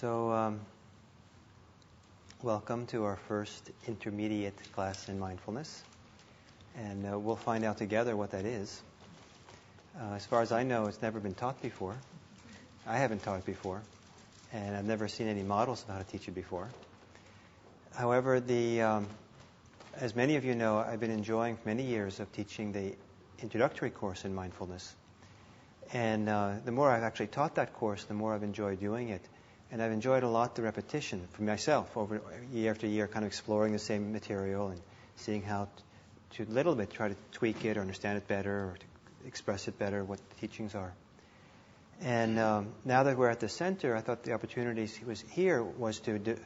Welcome to our first intermediate class in mindfulness. And we'll find out together what that is. As far as I know, it's never been taught before. I haven't taught it before. And I've never seen any models of how to teach it before. However, as many of you know, I've been enjoying for many years of teaching the introductory course in mindfulness. And the more I've actually taught that course, the more I've enjoyed doing it. And I've enjoyed a lot the repetition for myself over year after year, kind of exploring the same material and seeing how to a little bit try to tweak it or understand it better or to express it better, what the teachings are. And now that we're at the center, I thought the opportunity was to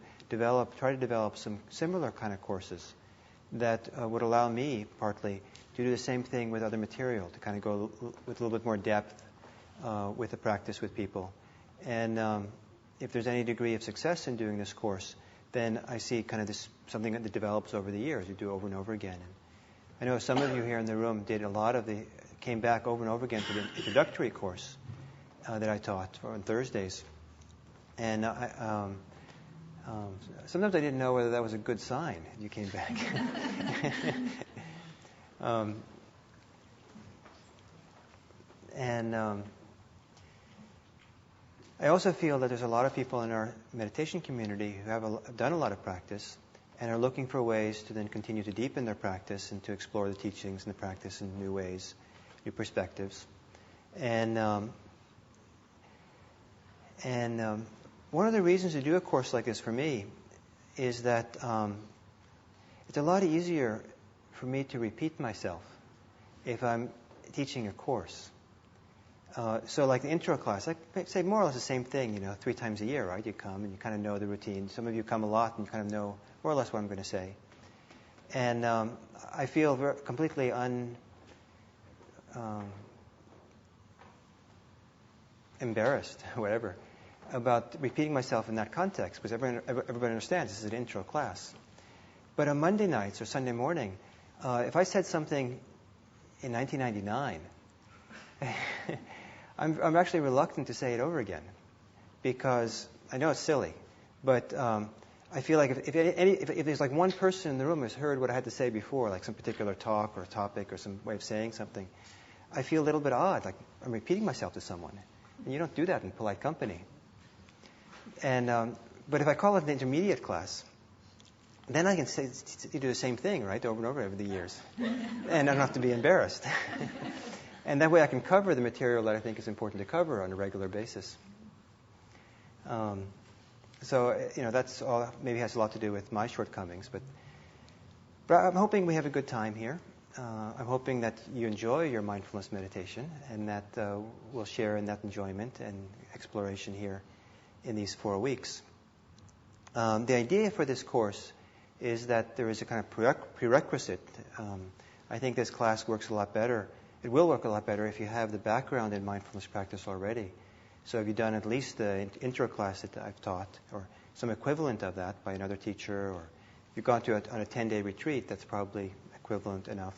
try to develop some similar kind of courses that would allow me, partly, to do the same thing with other material, to kind of go with a little bit more depth with the practice with people. And if there's any degree of success in doing this course, then I see kind of this something that develops over the years. You do over and over again. And I know some of you here in the room came back over and over again to the introductory course that I taught on Thursdays. And sometimes I didn't know whether that was a good sign. You came back. I also feel that there's a lot of people in our meditation community who have done a lot of practice and are looking for ways to then continue to deepen their practice and to explore the teachings and the practice in new ways, new perspectives. And one of the reasons to do a course like this for me is that it's a lot easier for me to repeat myself if I'm teaching a course. So like the intro class, I say more or less the same thing, 3 times a year, right? You come and you kind of know the routine. Some of you come a lot and you kind of know more or less what I'm going to say. And I feel completely embarrassed, whatever, about repeating myself in that context, because everybody understands this is an intro class. But on Monday nights or Sunday morning, if I said something in 1999, I'm actually reluctant to say it over again, because I know it's silly, but I feel like if there's like one person in the room who's heard what I had to say before, like some particular talk or topic or some way of saying something, I feel a little bit odd, like I'm repeating myself to someone. And you don't do that in polite company. And but if I call it an intermediate class, then I can do the same thing, right, over and over the years, and I don't have to be embarrassed. And that way I can cover the material that I think is important to cover on a regular basis. That's all, maybe has a lot to do with my shortcomings. But I'm hoping we have a good time here. I'm hoping that you enjoy your mindfulness meditation and that we'll share in that enjoyment and exploration here in these 4 weeks. The idea for this course is that there is a kind of prerequisite. I think this class works a lot better. It will work a lot better if you have the background in mindfulness practice already. So if you've done at least the intro class that I've taught, or some equivalent of that by another teacher, or you've gone to on a 10-day retreat, that's probably equivalent enough.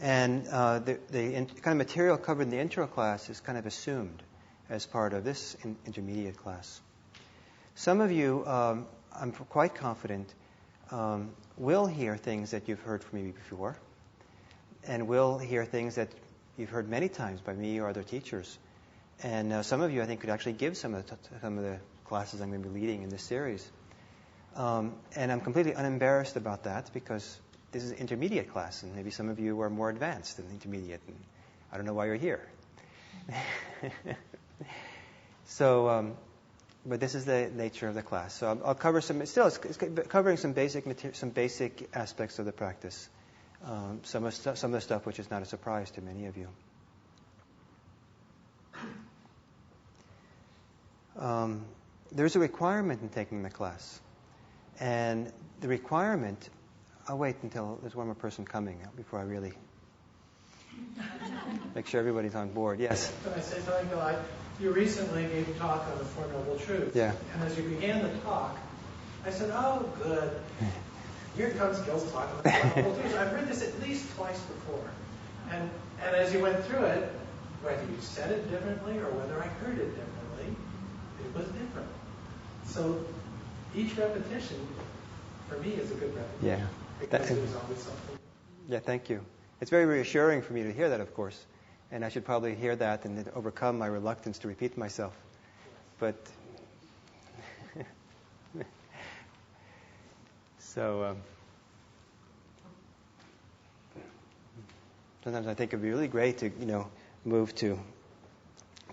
And the kind of material covered in the intro class is kind of assumed as part of this intermediate class. Some of you, I'm quite confident, will hear things that you've heard from me before, and will hear things that you've heard many times by me or other teachers. And some of you, I think, could actually give some of the classes I'm going to be leading in this series. And I'm completely unembarrassed about that, because this is an intermediate class, and maybe some of you are more advanced than intermediate, and I don't know why you're here. But this is the nature of the class. So I'll cover it's covering some basic aspects of the practice. Some of the stuff which is not a surprise to many of you. There's a requirement in taking the class. And the requirement, I'll wait until there's one more person coming before I really make sure everybody's on board. Yes? Can I say something, Bill? You recently gave a talk on the Four Noble Truths. Yeah. And as you began the talk, I said, oh, good. Here comes Gil's talk on the Four Noble Truths. I've read this at least twice before. And as you went through it, whether you said it differently or whether I heard it differently, it was different. So each repetition, for me, is a good repetition. Yeah. Because there's always something. Yeah, thank you. It's very reassuring for me to hear that, of course. And I should probably hear that and then overcome my reluctance to repeat myself. But so sometimes I think it'd be really great to, move to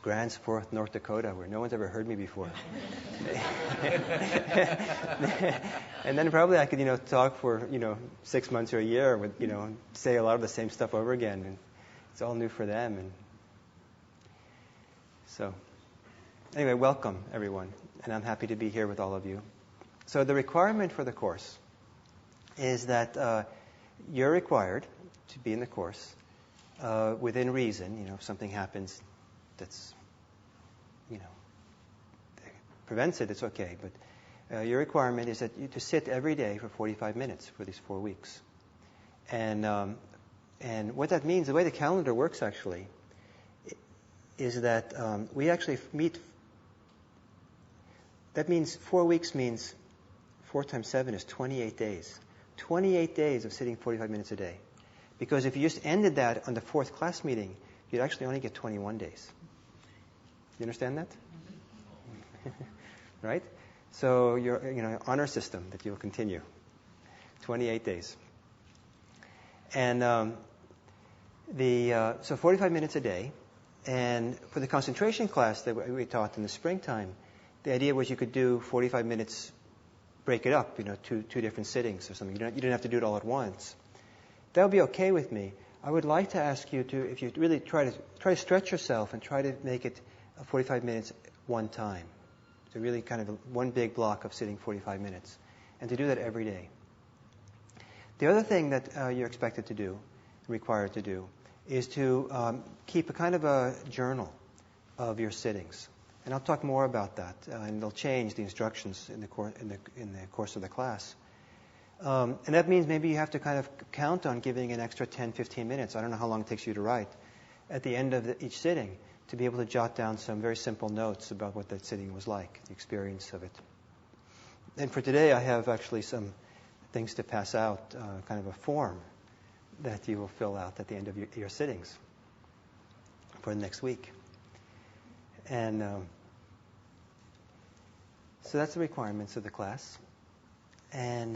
Grandsport, North Dakota, where no one's ever heard me before. And then probably I could, talk for, 6 months or a year with, say a lot of the same stuff over again. And it's all new for them. And so, anyway, welcome, everyone. And I'm happy to be here with all of you. So the requirement for the course is that you're required to be in the course within reason. If something happens that's, prevents it, it's okay. But your requirement is that you to sit every day for 45 minutes for these 4 weeks. And what that means, the way the calendar works actually, is that we actually meet. That means 4 weeks means 4 times 7 is 28 days. 28 days of sitting 45 minutes a day. Because if you just ended that on the 4th class meeting, you'd actually only get 21 days. You understand that? Right? So your honor system that you'll continue. 28 days. And so 45 minutes a day. And for the concentration class that we taught in the springtime, the idea was you could do 45 minutes, break it up, two different sittings or something. You didn't have to do it all at once. That would be okay with me. I would like to ask you to, if you really try to stretch yourself and try to make it 45 minutes one time. So really kind of one big block of sitting 45 minutes. And to do that every day. The other thing that you're expected to do, required to do, is to keep a kind of a journal of your sittings. And I'll talk more about that, and they'll change the instructions in the course of the class. And that means maybe you have to kind of count on giving an extra 10, 15 minutes. I don't know how long it takes you to write at the end of each sitting to be able to jot down some very simple notes about what that sitting was like, the experience of it. And for today, I have actually some things to pass out, kind of a form that you will fill out at the end of your sittings for the next week. And so that's the requirements of the class. And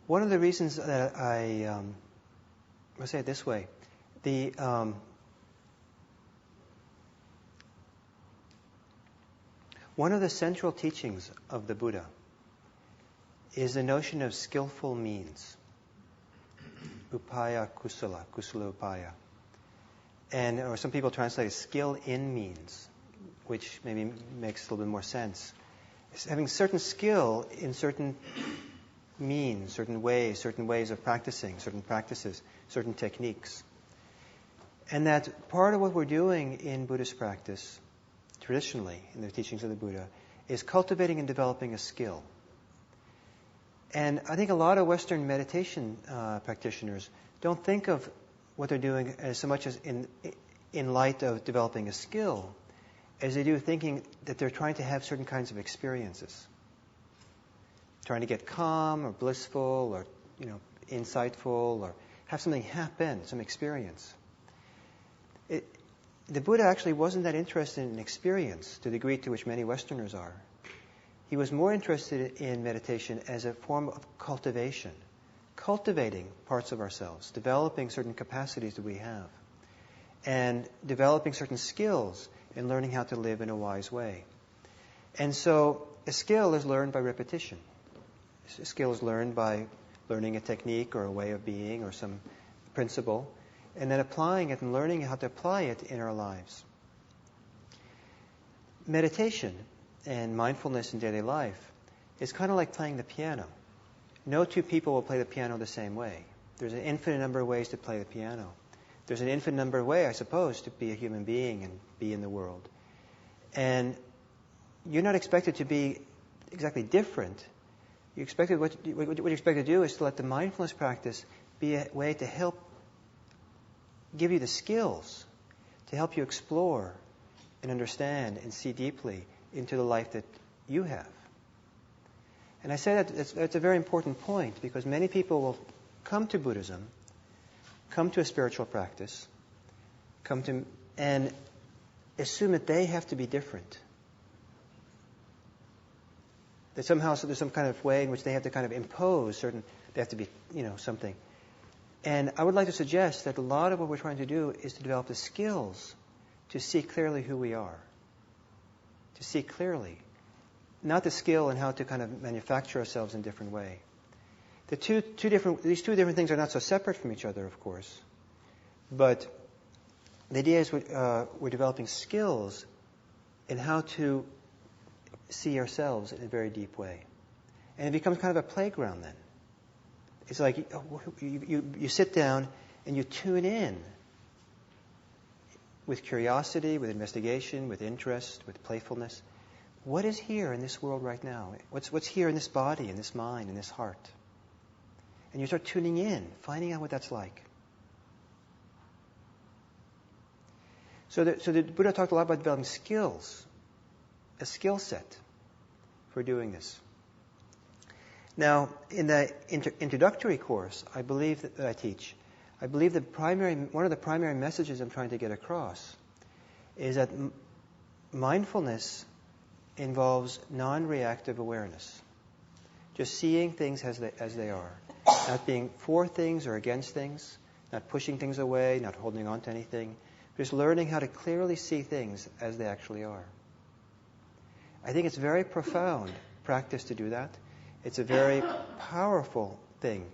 one of the reasons that I'll say it this way, one of the central teachings of the Buddha is the notion of skillful means. Upaya kusala, kusala upaya. Or some people translate skill in means, which maybe makes a little bit more sense. It's having certain skill in certain means, certain ways of practicing, certain practices, certain techniques. And that part of what we're doing in Buddhist practice, traditionally, in the teachings of the Buddha, is cultivating and developing a skill. And I think a lot of Western meditation practitioners don't think of what they're doing as so much as in light of developing a skill, as they do thinking that they're trying to have certain kinds of experiences. Trying to get calm or blissful or, insightful or have something happen, some experience. The Buddha actually wasn't that interested in experience to the degree to which many Westerners are. He was more interested in meditation as a form of cultivation, cultivating parts of ourselves, developing certain capacities that we have, and developing certain skills and learning how to live in a wise way. And so a skill is learned by repetition. A skill is learned by learning a technique or a way of being or some principle, and then applying it and learning how to apply it in our lives. Meditation and mindfulness in daily life is kind of like playing the piano. No two people will play the piano the same way. There's an infinite number of ways to play the piano. There's an infinite number of ways, I suppose, to be a human being and be in the world. And you're not expected to be exactly different. What you expect to do is to let the mindfulness practice be a way to help give you the skills to help you explore and understand and see deeply into the life that you have. And I say that it's a very important point, because many people will come to Buddhism, come to a spiritual practice, and assume that they have to be different. That somehow there's some kind of way in which they have to kind of impose they have to be, something. And I would like to suggest that a lot of what we're trying to do is to develop the skills to see clearly who we are. To see clearly. Not the skill in how to kind of manufacture ourselves in a different way. These two different things are not so separate from each other, of course. But the idea is we're developing skills in how to see ourselves in a very deep way. And it becomes kind of a playground then. It's like you sit down and you tune in with curiosity, with investigation, with interest, with playfulness. What is here in this world right now? What's here in this body, in this mind, in this heart? And you start tuning in, finding out what that's like. So the Buddha talked a lot about developing skills, a skill set for doing this. Now, in the introductory course, I believe that I teach, I believe one of the primary messages I'm trying to get across is that mindfulness involves non-reactive awareness. Just seeing things as they are. Not being for things or against things. Not pushing things away, not holding on to anything. Just learning how to clearly see things as they actually are. I think it's very profound practice to do that. It's a very powerful thing,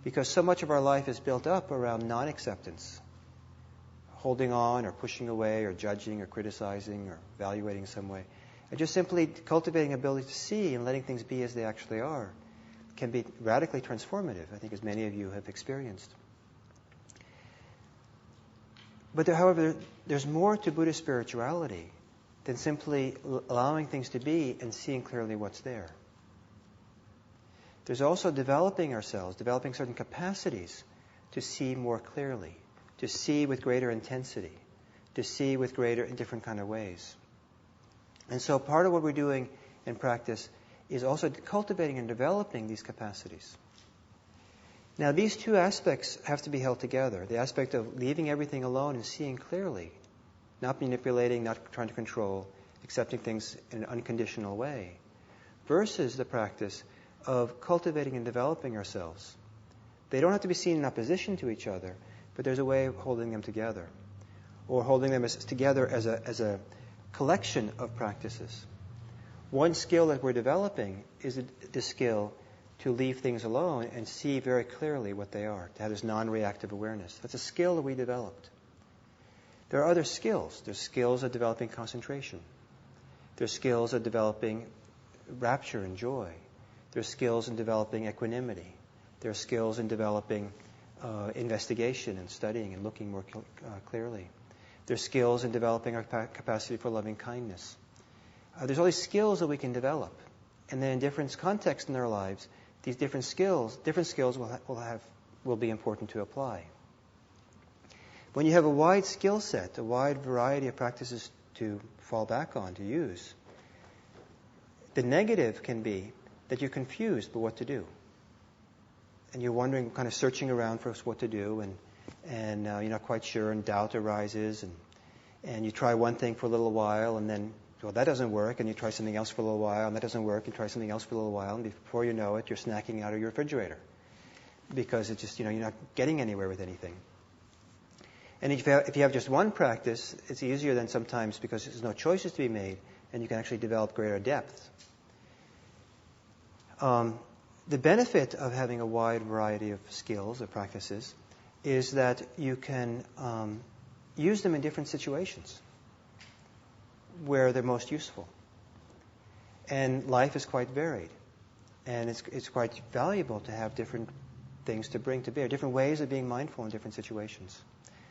because so much of our life is built up around non-acceptance. Holding on or pushing away or judging or criticizing or evaluating in some way. And just simply cultivating ability to see and letting things be as they actually are can be radically transformative, I think, as many of you have experienced. But however, there's more to Buddhist spirituality than simply allowing things to be and seeing clearly what's there. There's also developing certain capacities to see more clearly, to see with greater intensity, to see in different kind of ways. And so part of what we're doing in practice is also cultivating and developing these capacities. Now, these two aspects have to be held together. The aspect of leaving everything alone and seeing clearly, not manipulating, not trying to control, accepting things in an unconditional way, versus the practice of cultivating and developing ourselves. They don't have to be seen in opposition to each other, but there's a way of holding them together, or holding them together as a collection of practices. One skill that we're developing is the skill to leave things alone and see very clearly what they are, to have this non-reactive awareness. That's a skill that we developed. There are other skills. There's skills of developing concentration. There's skills of developing rapture and joy. There's skills in developing equanimity. There's skills in developing investigation and studying and looking more clearly. There's skills in developing our capacity for loving kindness. There's all these skills that we can develop. And then in different contexts in our lives, these different skills will be important to apply. When you have a wide skill set, a wide variety of practices to fall back on, to use, the negative can be that you're confused about what to do. And you're wondering, kind of searching around for what to do, and you're not quite sure, and doubt arises, and you try one thing for a little while, and then, well, that doesn't work, and you try something else for a little while, and that doesn't work, and try something else for a little while, and before you know it, you're snacking out of your refrigerator. Because it's just, you're not getting anywhere with anything. And if you have just one practice, it's easier than sometimes because there's no choices to be made, and you can actually develop greater depth. The benefit of having a wide variety of skills or practices is that you can use them in different situations where they're most useful. And life is quite varied. And it's quite valuable to have different things to bring to bear, different ways of being mindful in different situations.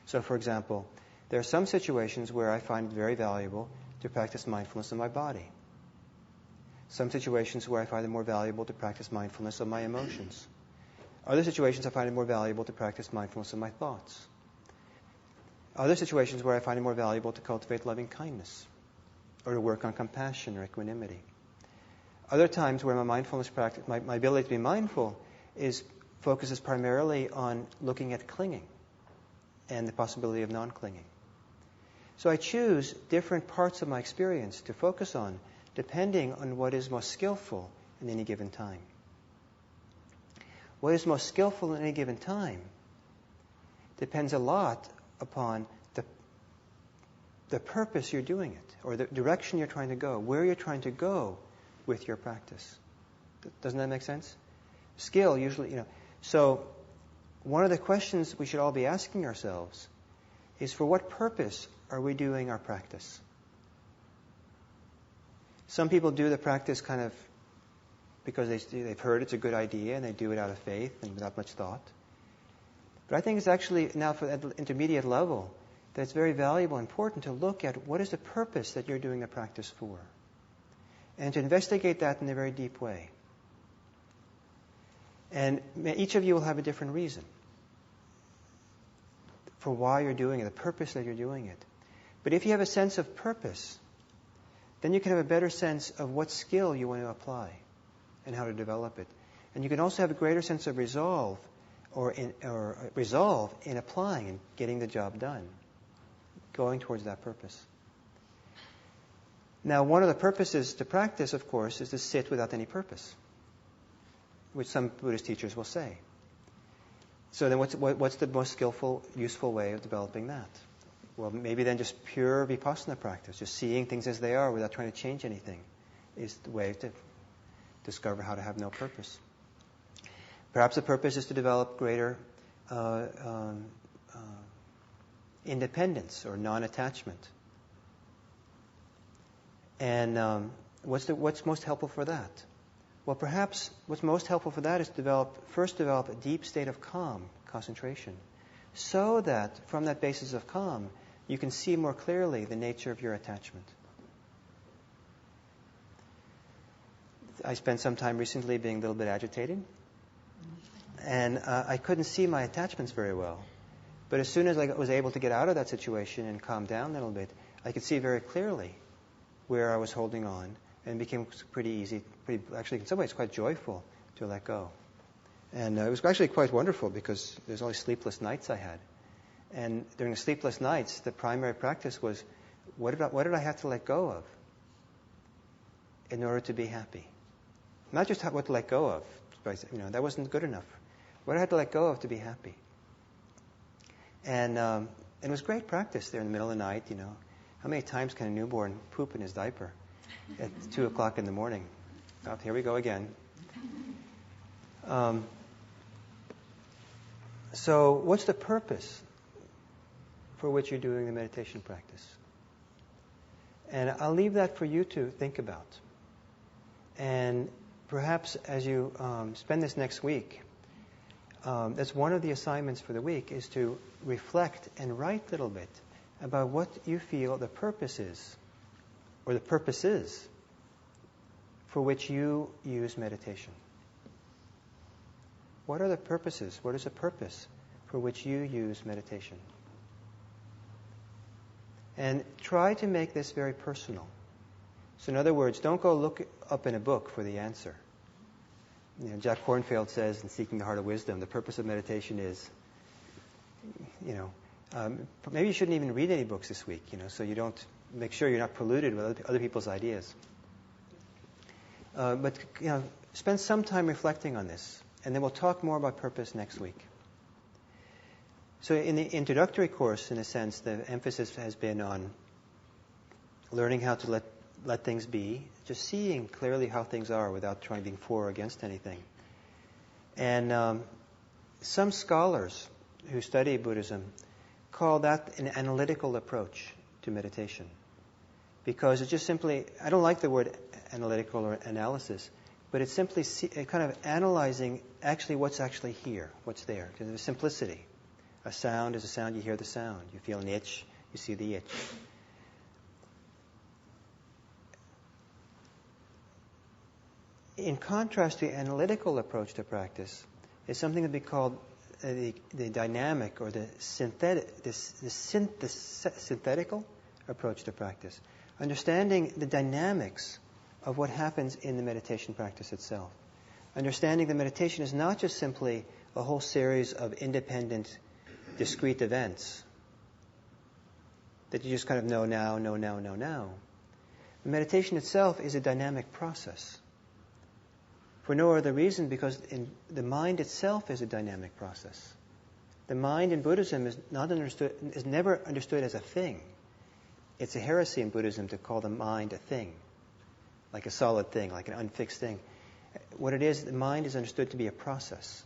So, for example, there are some situations where I find it very valuable to practice mindfulness in my body. Some situations where I find it more valuable to practice mindfulness of my emotions. Other situations I find it more valuable to practice mindfulness of my thoughts. Other situations where I find it more valuable to cultivate loving kindness or to work on compassion or equanimity. Other times where my mindfulness practice, my ability to be mindful focuses primarily on looking at clinging and the possibility of non-clinging. So I choose different parts of my experience to focus on depending on what is most skillful in any given time. What is most skillful in any given time depends a lot upon the purpose you're doing it, or the direction you're trying to go, where you're trying to go with your practice. Doesn't that make sense? Skill usually, So one of the questions we should all be asking ourselves is, for what purpose are we doing our practice? Some people do the practice kind of because they've heard it's a good idea and they do it out of faith and without much thought. But I think it's actually, now for at the intermediate level, that it's very valuable and important to look at what is the purpose that you're doing the practice for, and to investigate that in a very deep way. And each of you will have a different reason for why you're doing it, the purpose that you're doing it. But if you have a sense of purpose, then you can have a better sense of what skill you want to apply and how to develop it. And you can also have a greater sense of resolve or resolve in applying and getting the job done, going towards that purpose. Now, one of the purposes to practice, of course, is to sit without any purpose, which some Buddhist teachers will say. So then what's the most skillful, useful way of developing that? Well, maybe then just pure vipassana practice, just seeing things as they are without trying to change anything, is the way to discover how to have no purpose. Perhaps the purpose is to develop greater independence or non-attachment. And what's most helpful for that? Well, perhaps what's most helpful for that is to first develop a deep state of calm, concentration, so that from that basis of calm, you can see more clearly the nature of your attachment. I spent some time recently being a little bit agitated, and I couldn't see my attachments very well. But as soon as I was able to get out of that situation and calm down a little bit, I could see very clearly where I was holding on, and it became pretty easy, actually in some ways quite joyful to let go. And it was actually quite wonderful because there's only sleepless nights I had. And during the sleepless nights, the primary practice was, what did I have to let go of in order to be happy? Not just what to let go of, that wasn't good enough. What I had to let go of to be happy. And it was great practice there in the middle of the night, How many times can a newborn poop in his diaper at 2 o'clock in the morning? Oh, here we go again. So what's the purpose for which you're doing the meditation practice? And I'll leave that for you to think about. And perhaps as you spend this next week, that's one of the assignments for the week, is to reflect and write a little bit about what you feel the purpose is, or the purposes for which you use meditation. What are the purposes? What is the purpose for which you use meditation? And try to make this very personal. So in other words, don't go look up in a book for the answer. Jack Kornfield says in Seeking the Heart of Wisdom, the purpose of meditation is, maybe you shouldn't even read any books this week, so you don't, make sure you're not polluted with other people's ideas. But spend some time reflecting on this, and then we'll talk more about purpose next week. So in the introductory course, in a sense, the emphasis has been on learning how to let things be, just seeing clearly how things are without trying to be for or against anything. And some scholars who study Buddhism call that an analytical approach to meditation. Because it's just simply, I don't like the word analytical or analysis, but it's simply kind of analyzing actually what's actually here, what's there. Because there's simplicity. A sound is a sound, you hear the sound. You feel an itch, you see the itch. In contrast to the analytical approach to practice, is something that we call the dynamic or the synthetical approach to practice. Understanding the dynamics of what happens in the meditation practice itself. Understanding that meditation is not just simply a whole series of independent, discrete events that you just kind of know now, know now, know now. The meditation itself is a dynamic process. For no other reason, because the mind itself is a dynamic process. The mind in Buddhism is never understood as a thing. It's a heresy in Buddhism to call the mind a thing, like a solid thing, like an unfixed thing. What it is, the mind is understood to be a process.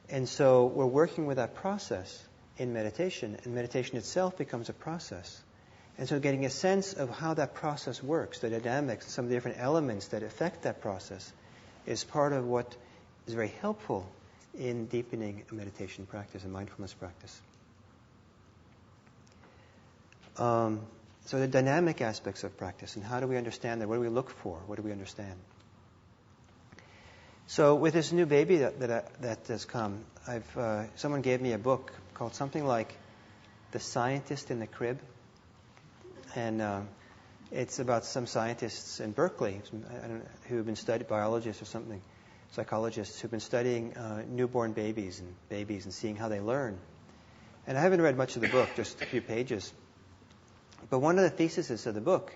And so we're working with that process in meditation, and meditation itself becomes a process. And so getting a sense of how that process works, the dynamics, some of the different elements that affect that process, is part of what is very helpful in deepening a meditation practice, a mindfulness practice. So the dynamic aspects of practice, and how do we understand that? What do we look for? What do we understand? So with this new baby that has come, someone gave me a book called something like The Scientist in the Crib. And it's about some scientists in Berkeley who have been studying, biologists or something, psychologists who've been studying newborn babies and seeing how they learn. And I haven't read much of the book, just a few pages. But one of the theses of the book,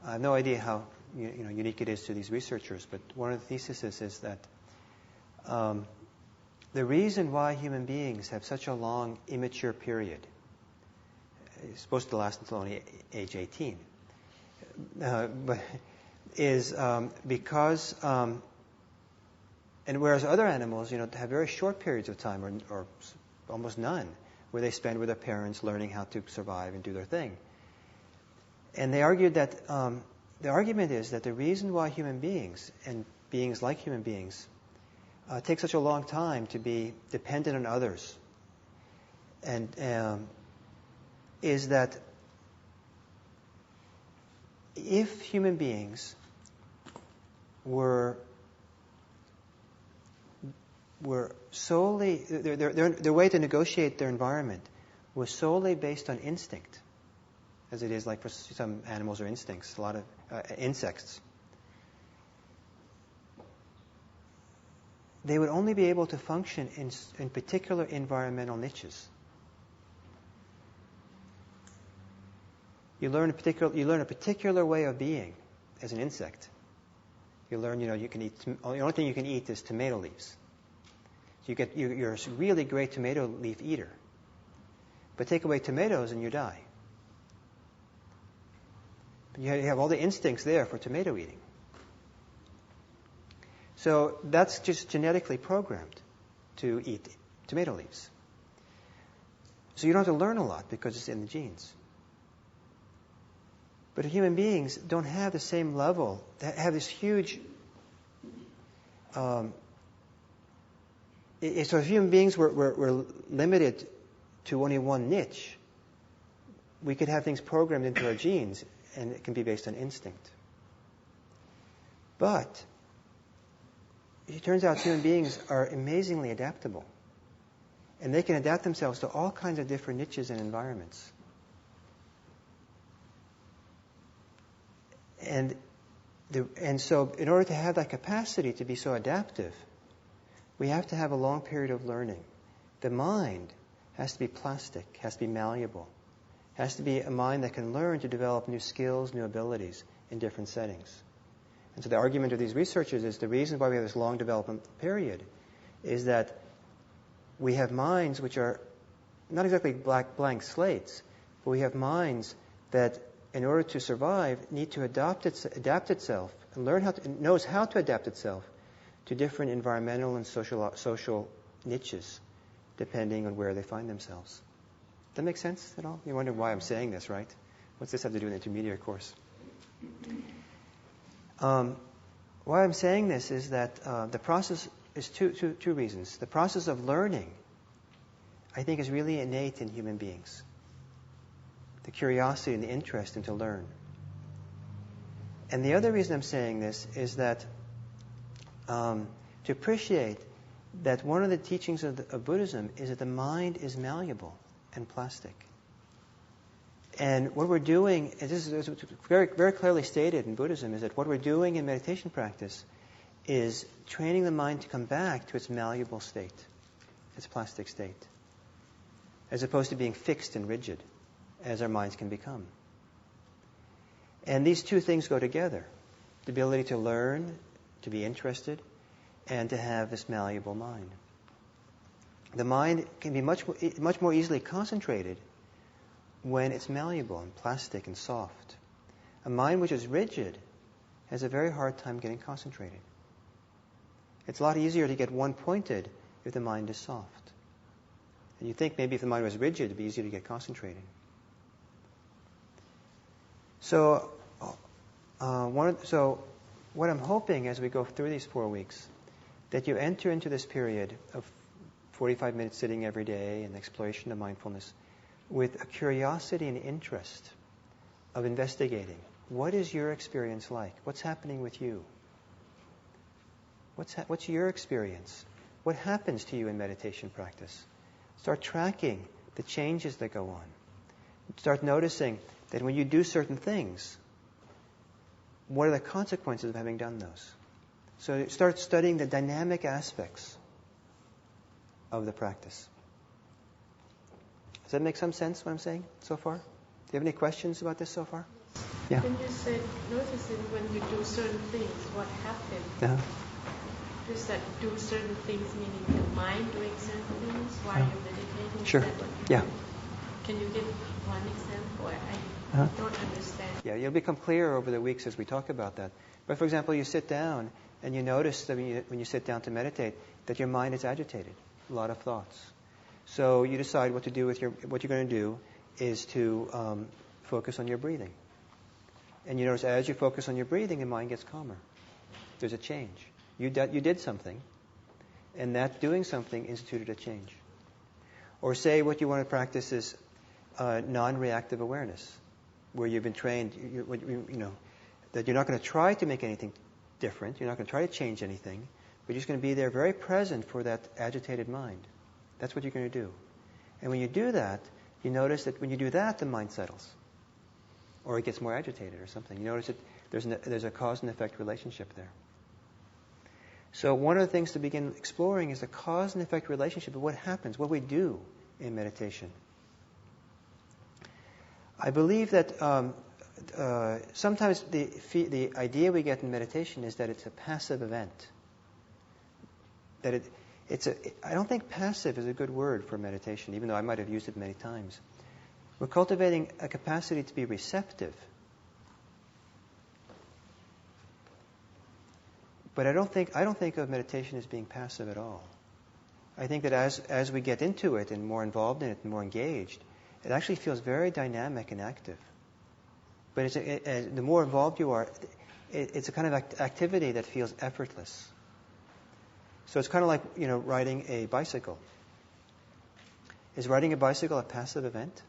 I have no idea how unique it is to these researchers, but one of the theses is that the reason why human beings have such a long immature period, it's supposed to last until only age 18, but is because, and whereas other animals, have very short periods of time or almost none, where they spend with their parents learning how to survive and do their thing. And they argued that the argument is that the reason why human beings and beings like human beings take such a long time to be dependent on others, and is that if human beings were solely, their way to negotiate their environment was solely based on instinct, as it is like for some animals or instincts, a lot of insects, they would only be able to function in particular environmental niches. You learn a particular way of being as an insect. You learn, you can eat. The only thing you can eat is tomato leaves. So you're a really great tomato leaf eater. But take away tomatoes and you die. You have all the instincts there for tomato eating. So that's just genetically programmed to eat tomato leaves. So you don't have to learn a lot because it's in the genes. But human beings don't have the same level. They have this huge... so if human beings were limited to only one niche, we could have things programmed into our genes, and it can be based on instinct. But it turns out human beings are amazingly adaptable. And they can adapt themselves to all kinds of different niches and environments. And so in order to have that capacity to be so adaptive, we have to have a long period of learning. The mind has to be plastic, has to be malleable, has to be a mind that can learn to develop new skills, new abilities in different settings. And so the argument of these researchers is the reason why we have this long development period is that we have minds which are not exactly blank slates, but we have minds that in order to survive, need to adapt itself and knows how to adapt itself to different environmental and social niches, depending on where they find themselves. Does that make sense at all? You wonder why I'm saying this, right? What's this have to do with an intermediate course? Why I'm saying this is that the process is two reasons. The process of learning, I think, is really innate in human beings. The curiosity and the interest in to learn. And the other reason I'm saying this is that to appreciate that one of the teachings of Buddhism is that the mind is malleable and plastic. And what we're doing, and this is very, very clearly stated in Buddhism, is that what we're doing in meditation practice is training the mind to come back to its malleable state, its plastic state, as opposed to being fixed and rigid, as our minds can become. And these two things go together: the ability to learn, to be interested, and to have this malleable mind. The mind can be much more easily concentrated when it's malleable and plastic and soft. A mind which is rigid has a very hard time getting concentrated. It's a lot easier to get one-pointed if the mind is soft. And you think maybe if the mind was rigid, it'd be easier to get concentrated. So what I'm hoping as we go through these 4 weeks, that you enter into this period of 45 minutes sitting every day and exploration of mindfulness with a curiosity and interest of investigating. What is your experience like? What's happening with you? What's your experience? What happens to you in meditation practice? Start tracking the changes that go on. Start noticing that when you do certain things, what are the consequences of having done those? So start studying the dynamic aspects of the practice. Does that make some sense, what I'm saying so far? Do you have any questions about this so far? Yeah. When you said noticing when you do certain things, what happens? Uh-huh. Does that do certain things, meaning the mind doing certain things while you're meditating? Sure. Yeah. Can you give one example? I don't understand. Yeah, you'll become clearer over the weeks as we talk about that. But for example, you sit down and you notice that when you sit down to meditate, that your mind is agitated, a lot of thoughts. So you decide what to do with what you're going to do is to focus on your breathing. And you notice as you focus on your breathing, your mind gets calmer. There's a change. You did something, and that doing something instituted a change. Or say what you want to practice is non-reactive awareness, where you've been trained, that you're not going to try to make anything different. You're not going to try to change anything, but you're just going to be there very present for that agitated mind. That's what you're going to do. And when you do that, you notice that when you do that, the mind settles. Or it gets more agitated or something. You notice that there's a cause and effect relationship there. So one of the things to begin exploring is the cause and effect relationship of what happens, what we do in meditation. I believe that sometimes the idea we get in meditation is that it's a passive event. That I don't think passive is a good word for meditation, even though I might have used it many times. We're cultivating a capacity to be receptive. But I don't think of meditation as being passive at all. I think that as we get into it and more involved in it and more engaged, it actually feels very dynamic and active. But the more involved you are, it's a kind of activity that feels effortless. So it's kind of like riding a bicycle. Is riding a bicycle a passive event?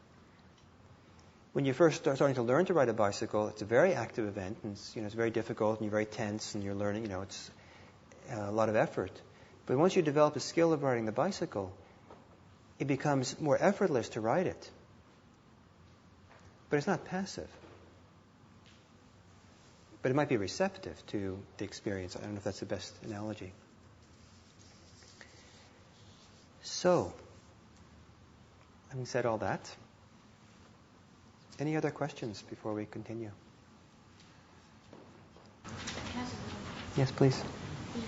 When you first start starting to learn to ride a bicycle, it's a very active event, and it's very difficult, and you're very tense, and you're learning. It's a lot of effort. But once you develop the skill of riding the bicycle, it becomes more effortless to ride it. But it's not passive. But it might be receptive to the experience. I don't know if that's the best analogy. So, having said all that, any other questions before we continue? Yes, please. The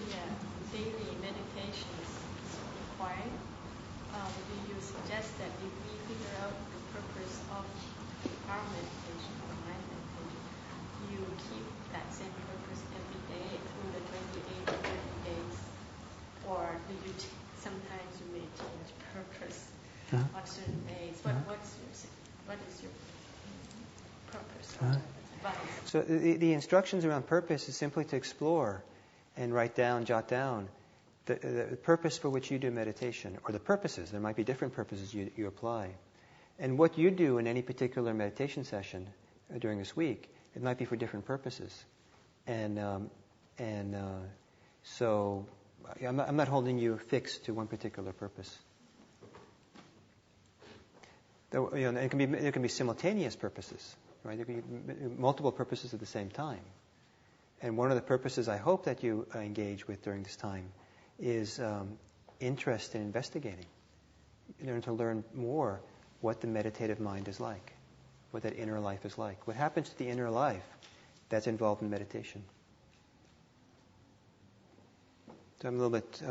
daily meditation is required. Do you suggest that if we figure out the purpose of our meditation or mind meditation, you keep that same purpose every day through the 28 or 30 days? Or do you sometimes you may change purpose on certain days? What is your purpose? So the instructions around purpose is simply to explore and jot down the purpose for which you do meditation, or the purposes. There might be different purposes you apply. And what you do in any particular meditation session during this week, it might be for different purposes. So I'm not holding you fixed to one particular purpose. Though, it can be simultaneous purposes, right? There can be multiple purposes at the same time. And one of the purposes I hope that you engage with during this time is interest in investigating. To learn more what the meditative mind is like, what that inner life is like. What happens to the inner life that's involved in meditation? So I'm a little bit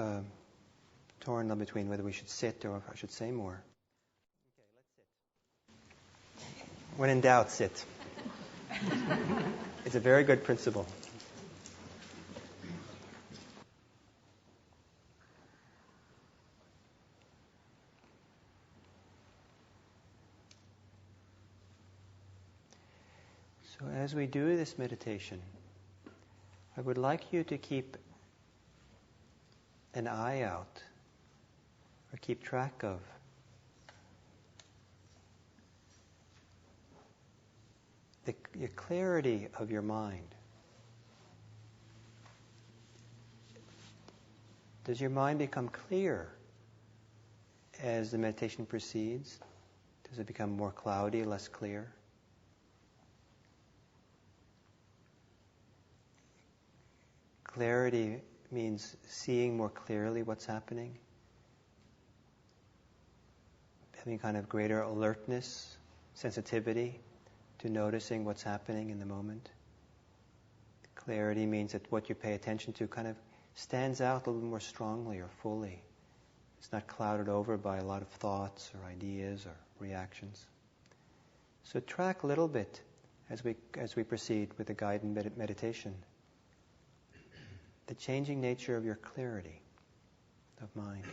torn between whether we should sit or if I should say more. Okay, let's sit. When in doubt, sit. It's a very good principle. So as we do this meditation, I would like you to keep an eye out or keep track of the clarity of your mind. Does your mind become clear as the meditation proceeds? Does it become more cloudy, less clear? Clarity means seeing more clearly what's happening, having kind of greater alertness, sensitivity to noticing what's happening in the moment. Clarity means that what you pay attention to kind of stands out a little more strongly or fully. It's not clouded over by a lot of thoughts or ideas or reactions. So track a little bit as we proceed with the guided meditation. The changing nature of your clarity of mind.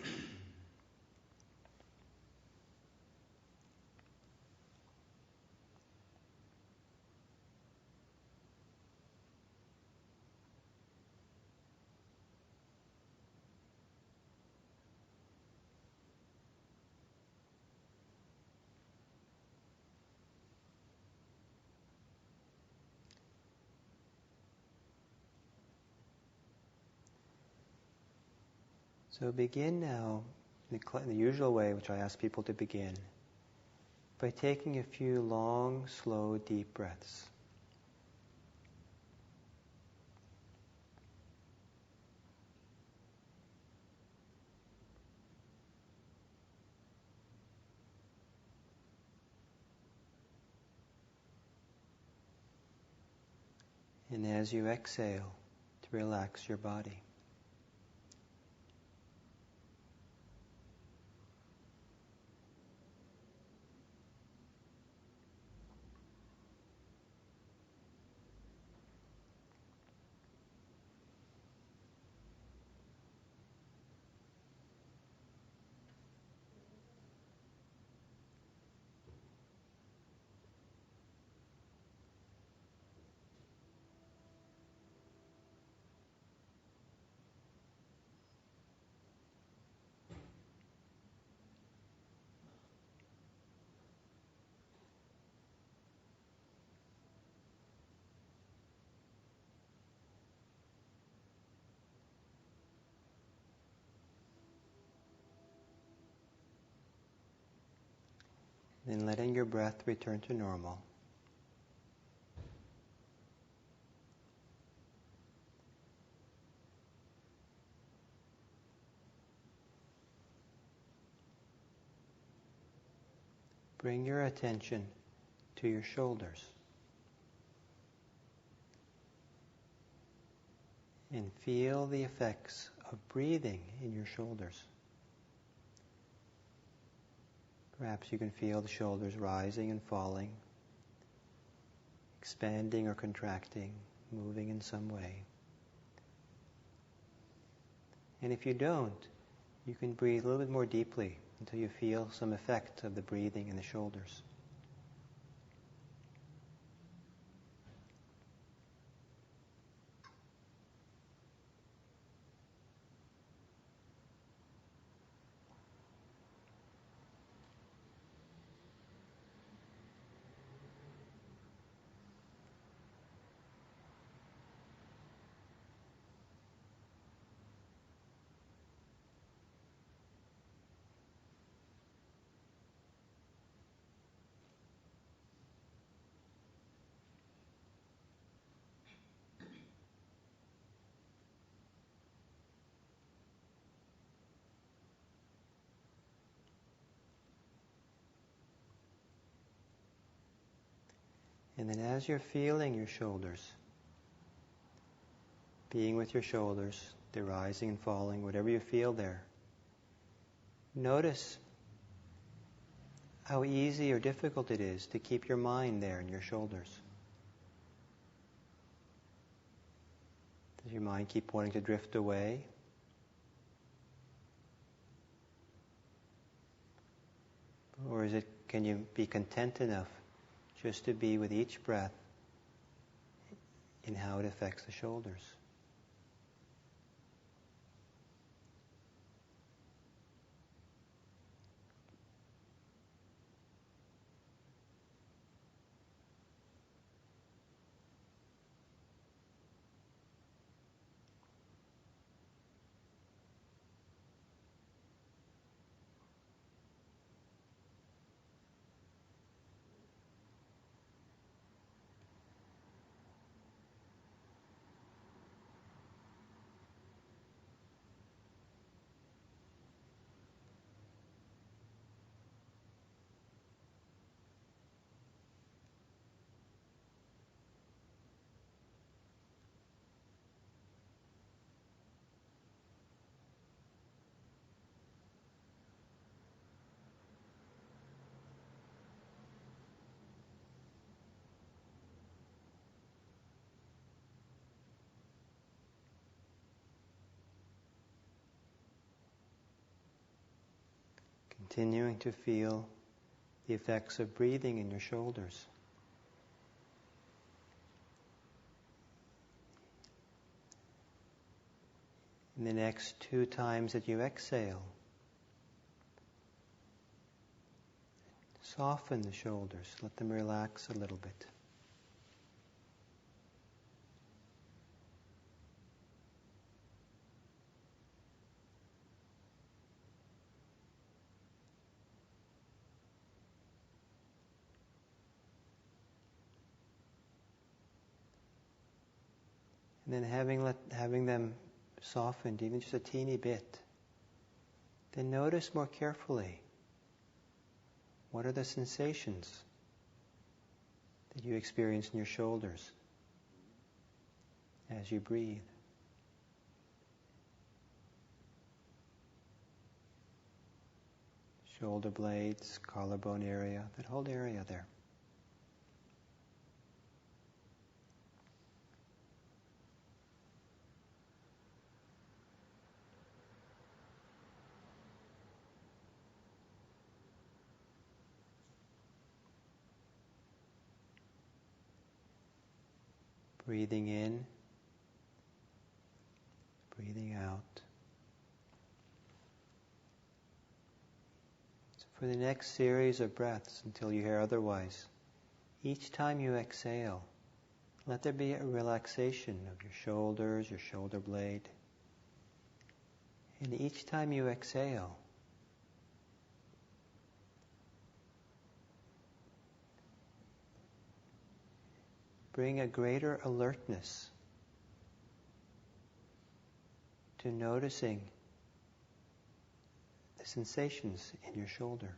So begin now in the usual way, which I ask people to begin, by taking a few long, slow, deep breaths. And as you exhale, to relax your body. Then letting your breath return to normal. Bring your attention to your shoulders. And feel the effects of breathing in your shoulders. Perhaps you can feel the shoulders rising and falling, expanding or contracting, moving in some way. And if you don't, you can breathe a little bit more deeply until you feel some effect of the breathing in the shoulders. And then as you're feeling your shoulders, being with your shoulders, they're rising and falling, whatever you feel there, notice how easy or difficult it is to keep your mind there in your shoulders. Does your mind keep wanting to drift away? Or can you be content enough just to be with each breath in how it affects the shoulders? Continuing to feel the effects of breathing in your shoulders. In the next 2 times that you exhale, soften the shoulders, let them relax a little bit. And then having them softened even just a teeny bit, then notice more carefully, what are the sensations that you experience in your shoulders as you breathe? Shoulder blades, collarbone area, that whole area there. Breathing in, breathing out. So for the next series of breaths, until you hear otherwise, each time you exhale, let there be a relaxation of your shoulders, your shoulder blade. And each time you exhale, bring a greater alertness to noticing the sensations in your shoulder.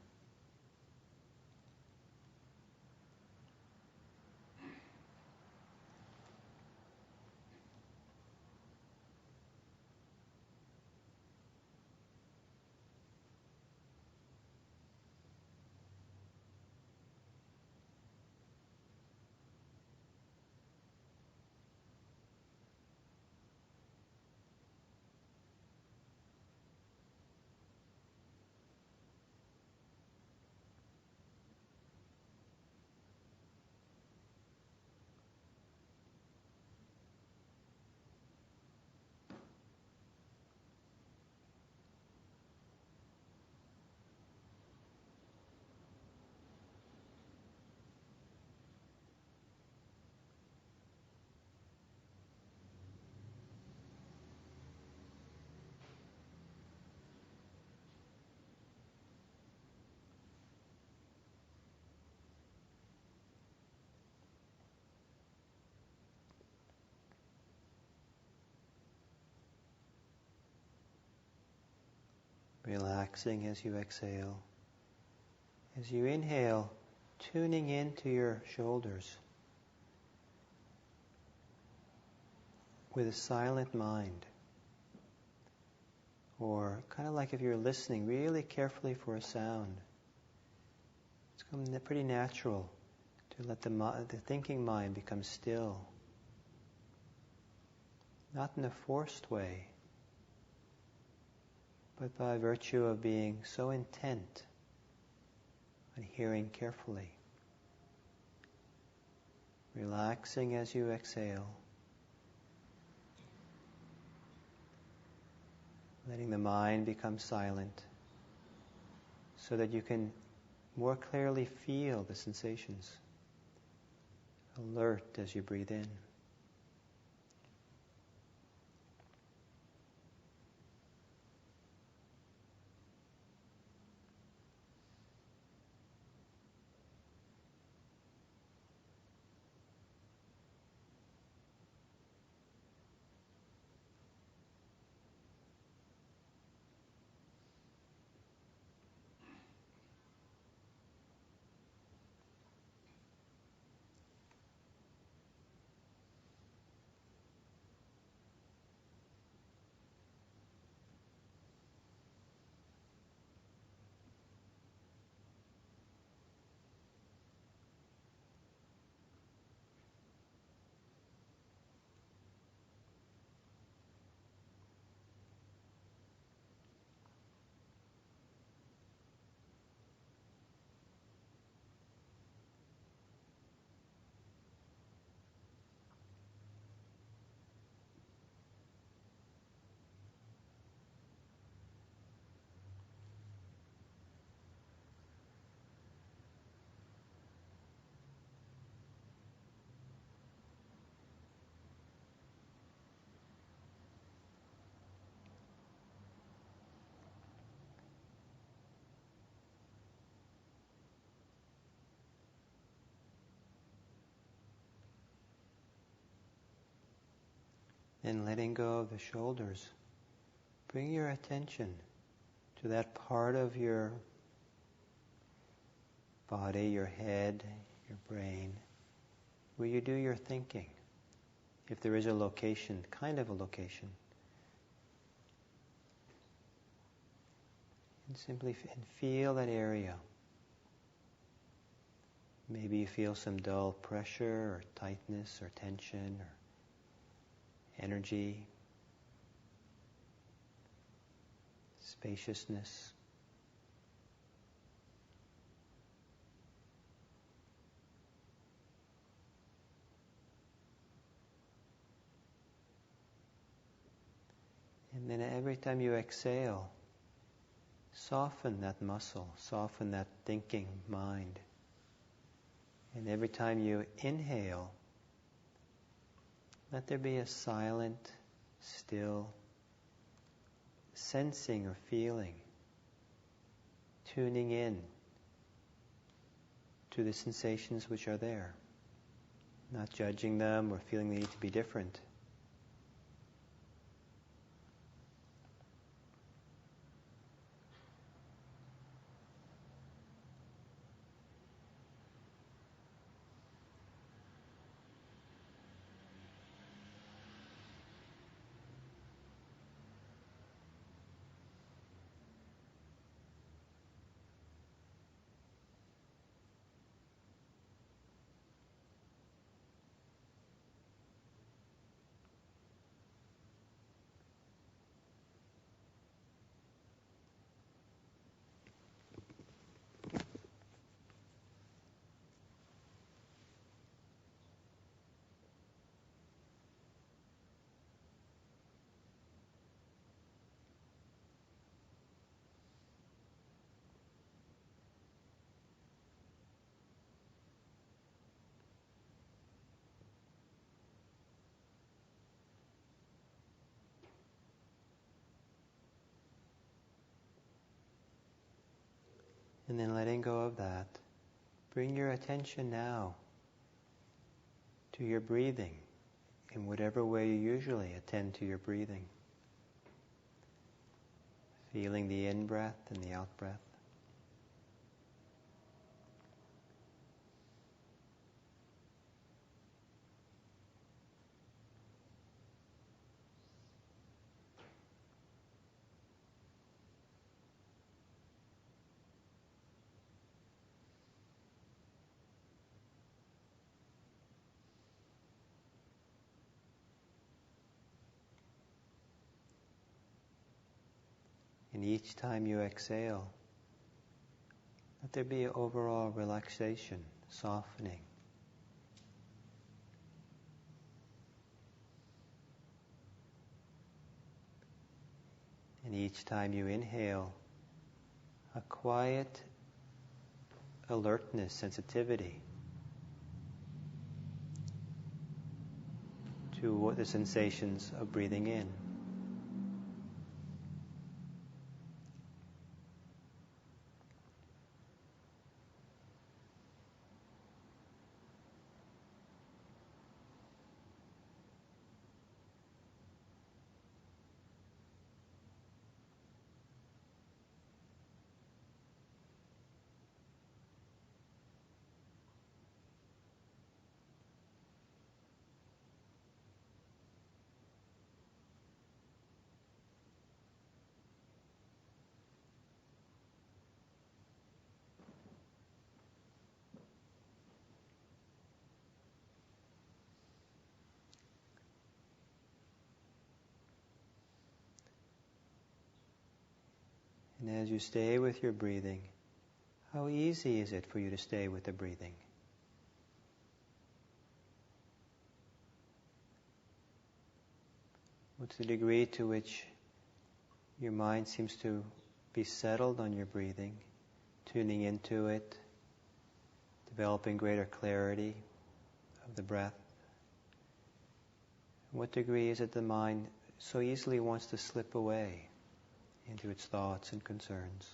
Relaxing as you exhale. As you inhale, tuning into your shoulders, with a silent mind. Or kind of like if you're listening really carefully for a sound. It's pretty natural to let the thinking mind become still. Not in a forced way, but by virtue of being so intent on hearing carefully. Relaxing as you exhale. Letting the mind become silent so that you can more clearly feel the sensations. Alert as you breathe in. And letting go of the shoulders, bring your attention to that part of your body, your head, your brain, where you do your thinking. If there is a location, kind of a location. And simply feel that area. Maybe you feel some dull pressure or tightness or tension or energy, spaciousness. And then every time you exhale, soften that muscle, soften that thinking mind. And every time you inhale, let there be a silent, still sensing or feeling, tuning in to the sensations which are there, not judging them or feeling they need to be different. And then letting go of that, bring your attention now to your breathing in whatever way you usually attend to your breathing. Feeling the in-breath and the out-breath. And each time you exhale, let there be overall relaxation, softening. And each time you inhale, a quiet alertness, sensitivity to what the sensations of breathing in. And as you stay with your breathing, how easy is it for you to stay with the breathing? What's the degree to which your mind seems to be settled on your breathing, tuning into it, developing greater clarity of the breath? What degree is it the mind so easily wants to slip away into its thoughts and concerns?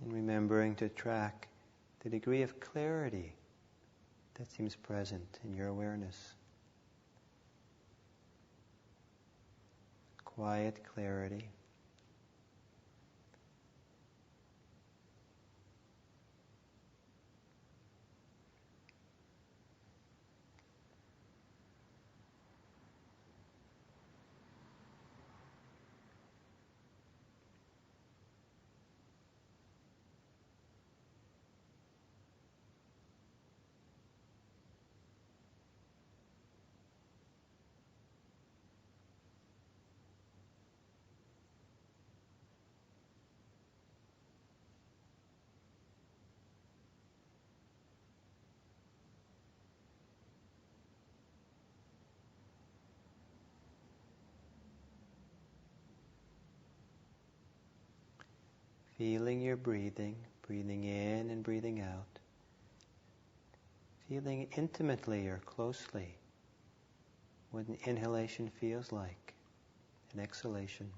And remembering to track the degree of clarity that seems present in your awareness. Quiet clarity. Feeling your breathing, breathing in and breathing out. Feeling intimately or closely what an inhalation feels like, an exhalation.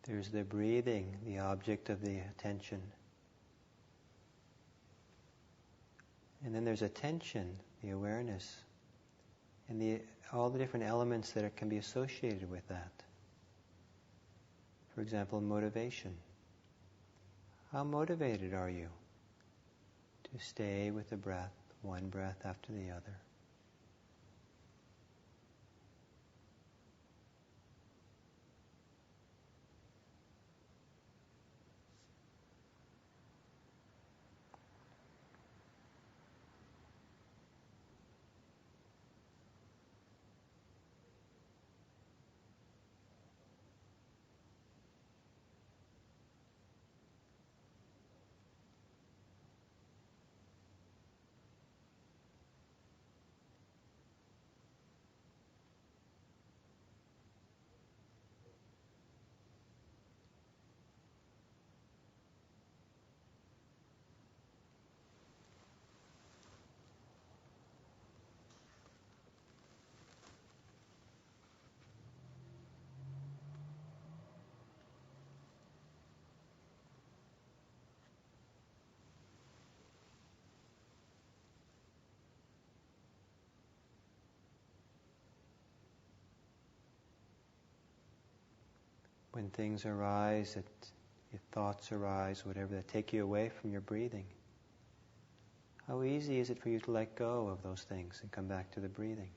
There's the breathing, the object of the attention. And then there's attention, the awareness, and all the different elements that can be associated with that. For example, motivation. How motivated are you to stay with the breath, one breath after the other? when things arise, if thoughts arise, whatever, that take you away from your breathing, how easy is it for you to let go of those things and come back to the breathing?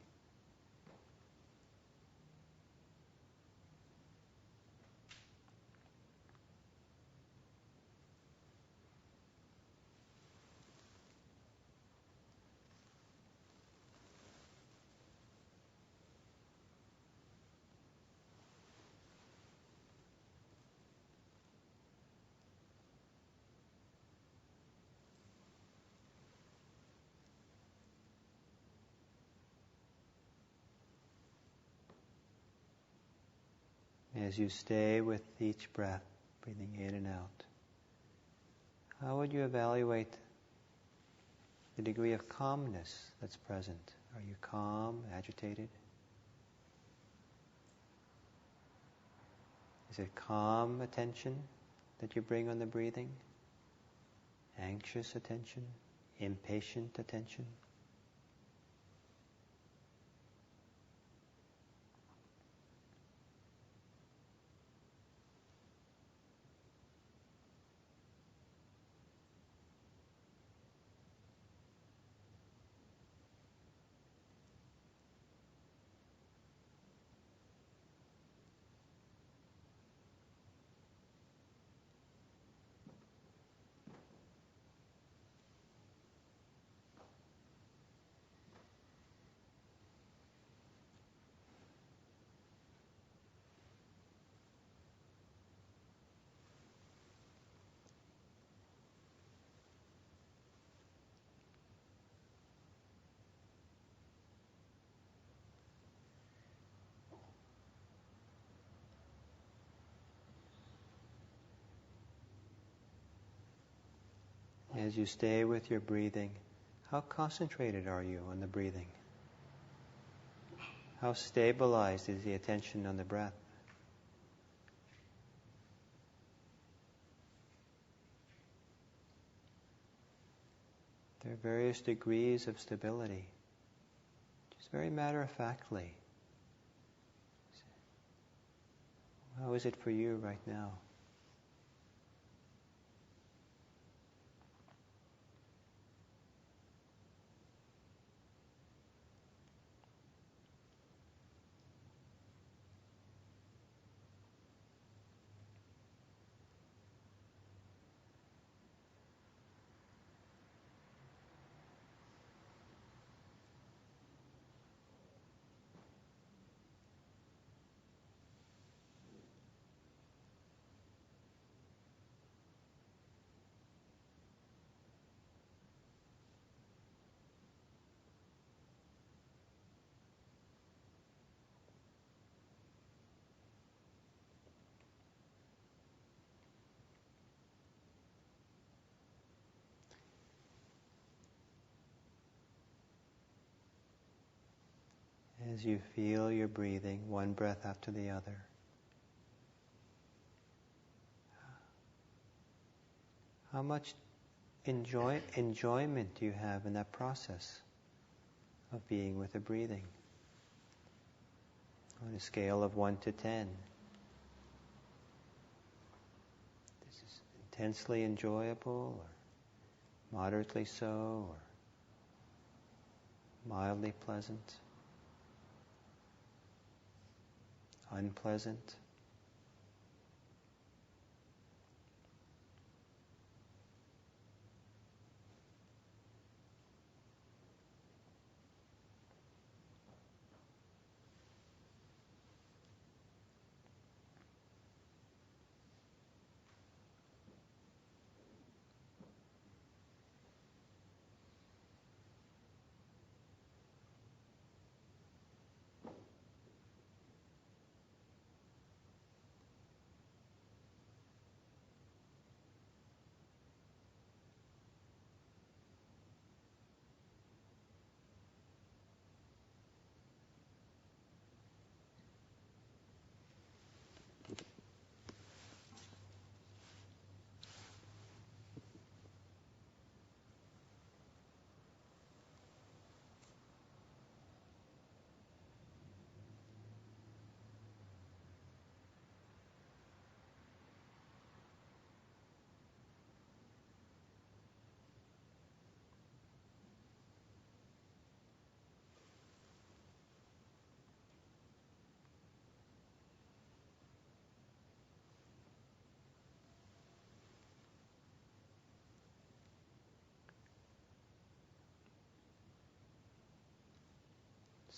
As you stay with each breath, breathing in and out, how would you evaluate the degree of calmness that's present? Are you calm, agitated? Is it calm attention that you bring on the breathing? Anxious attention? Impatient attention? As you stay with your breathing, how concentrated are you on the breathing? How stabilized is the attention on the breath? There are various degrees of stability. Just very matter-of-factly. How is it for you right now? As you feel your breathing, one breath after the other, how much enjoyment do you have in that process of being with the breathing? On a scale of 1 to 10. This is intensely enjoyable, or moderately so, or mildly pleasant, unpleasant.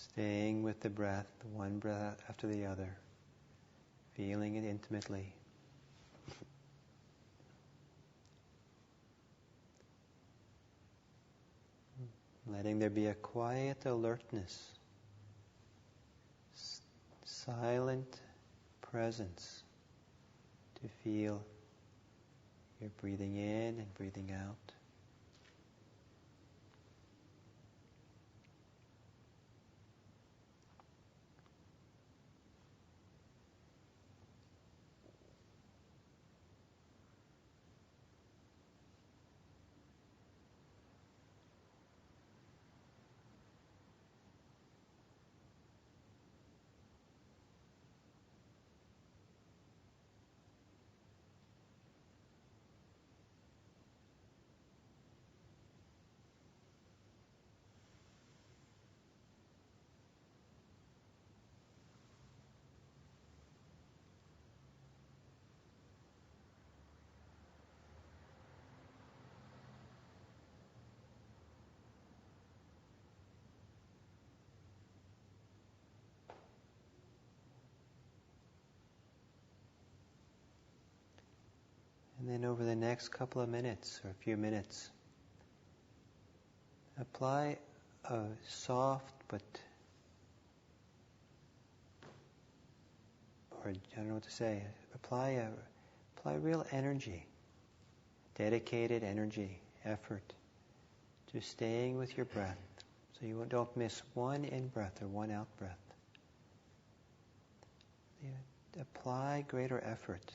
Staying with the breath, one breath after the other, feeling it intimately. Letting there be a quiet alertness, silent presence to feel you're breathing in and breathing out. And then over the next couple of minutes, or a few minutes, apply a soft but, or I don't know what to say, apply real energy, dedicated energy, effort to staying with your breath. So you don't miss one in-breath or one out-breath. Apply greater effort.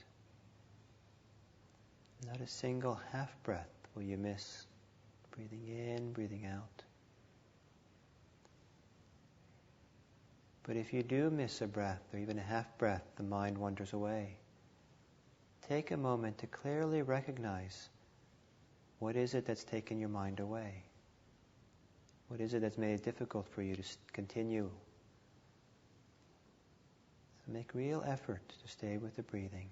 Not a single half-breath will you miss. Breathing in, breathing out. But if you do miss a breath, or even a half-breath, the mind wanders away. Take a moment to clearly recognize what is it that's taken your mind away. What is it that's made it difficult for you to continue? So make real effort to stay with the breathing.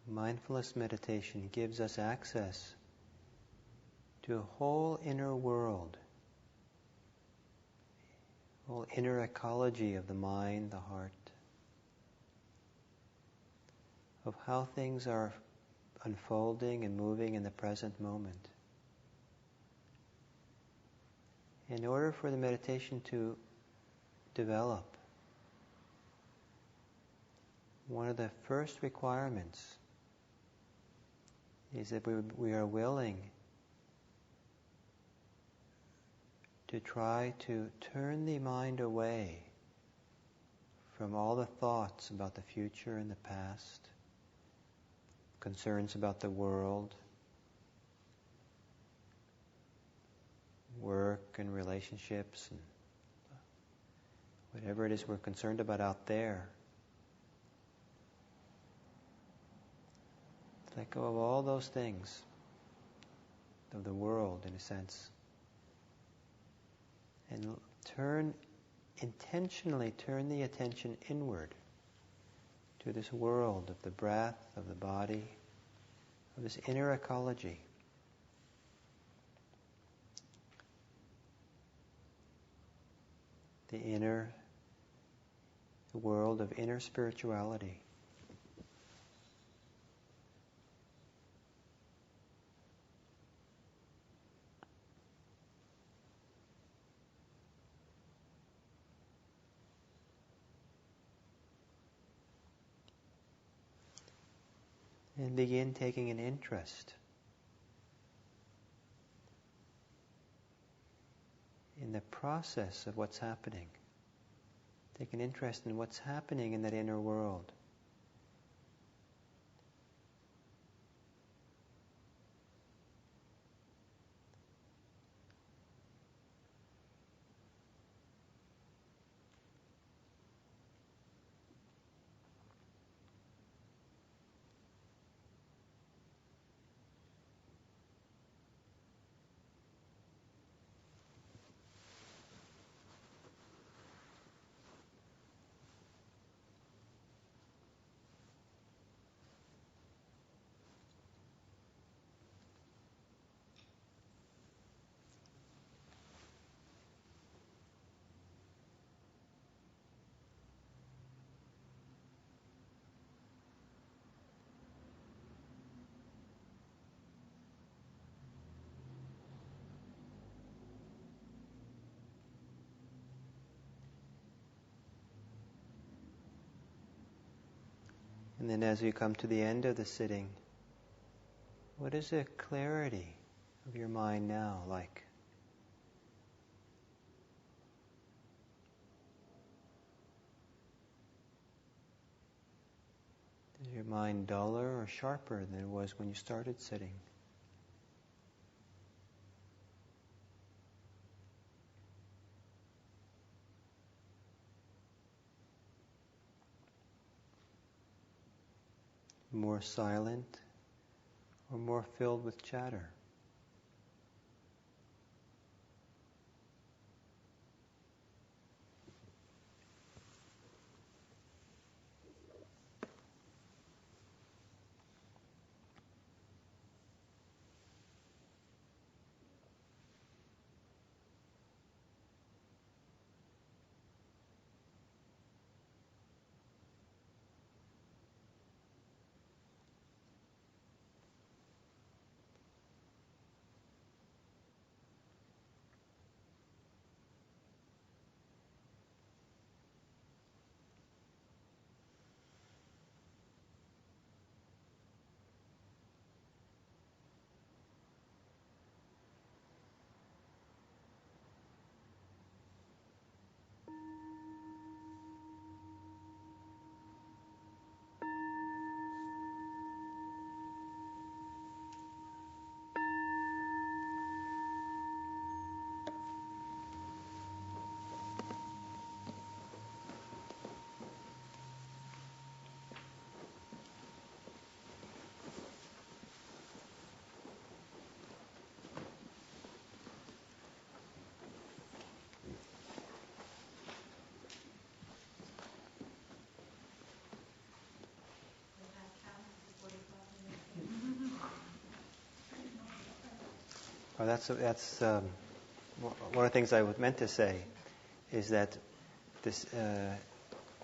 Mindfulness meditation gives us access to a whole inner world, a whole inner ecology of the mind, the heart, of how things are unfolding and moving in the present moment. In order for the meditation to develop, one of the first requirements is that we are willing to try to turn the mind away from all the thoughts about the future and the past, concerns about the world, work and relationships, and whatever it is we're concerned about out there. Let go of all those things, of the world in a sense, and intentionally turn the attention inward to this world of the breath, of the body, of this inner ecology. The inner the world of inner spirituality. And begin taking an interest in the process of what's happening. Take an interest in what's happening in that inner world. And then as we come to the end of the sitting, what is the clarity of your mind now like? Is your mind duller or sharper than it was when you started sitting? More silent or more filled with chatter? Well, that's one of the things I meant to say is that this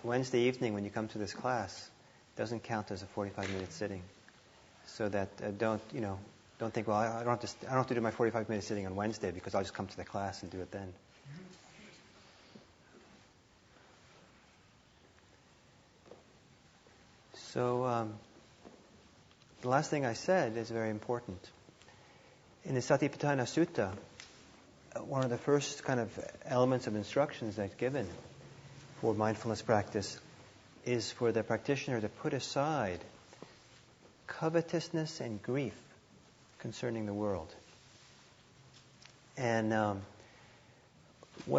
Wednesday evening when you come to this class doesn't count as a 45-minute sitting. So that don't think, well, I don't have to do my 45-minute sitting on Wednesday because I'll just come to the class and do it then. So the last thing I said is very important. In the Satipatthana Sutta, one of the first kind of elements of instructions that's given for mindfulness practice is for the practitioner to put aside covetousness and grief concerning the world. And how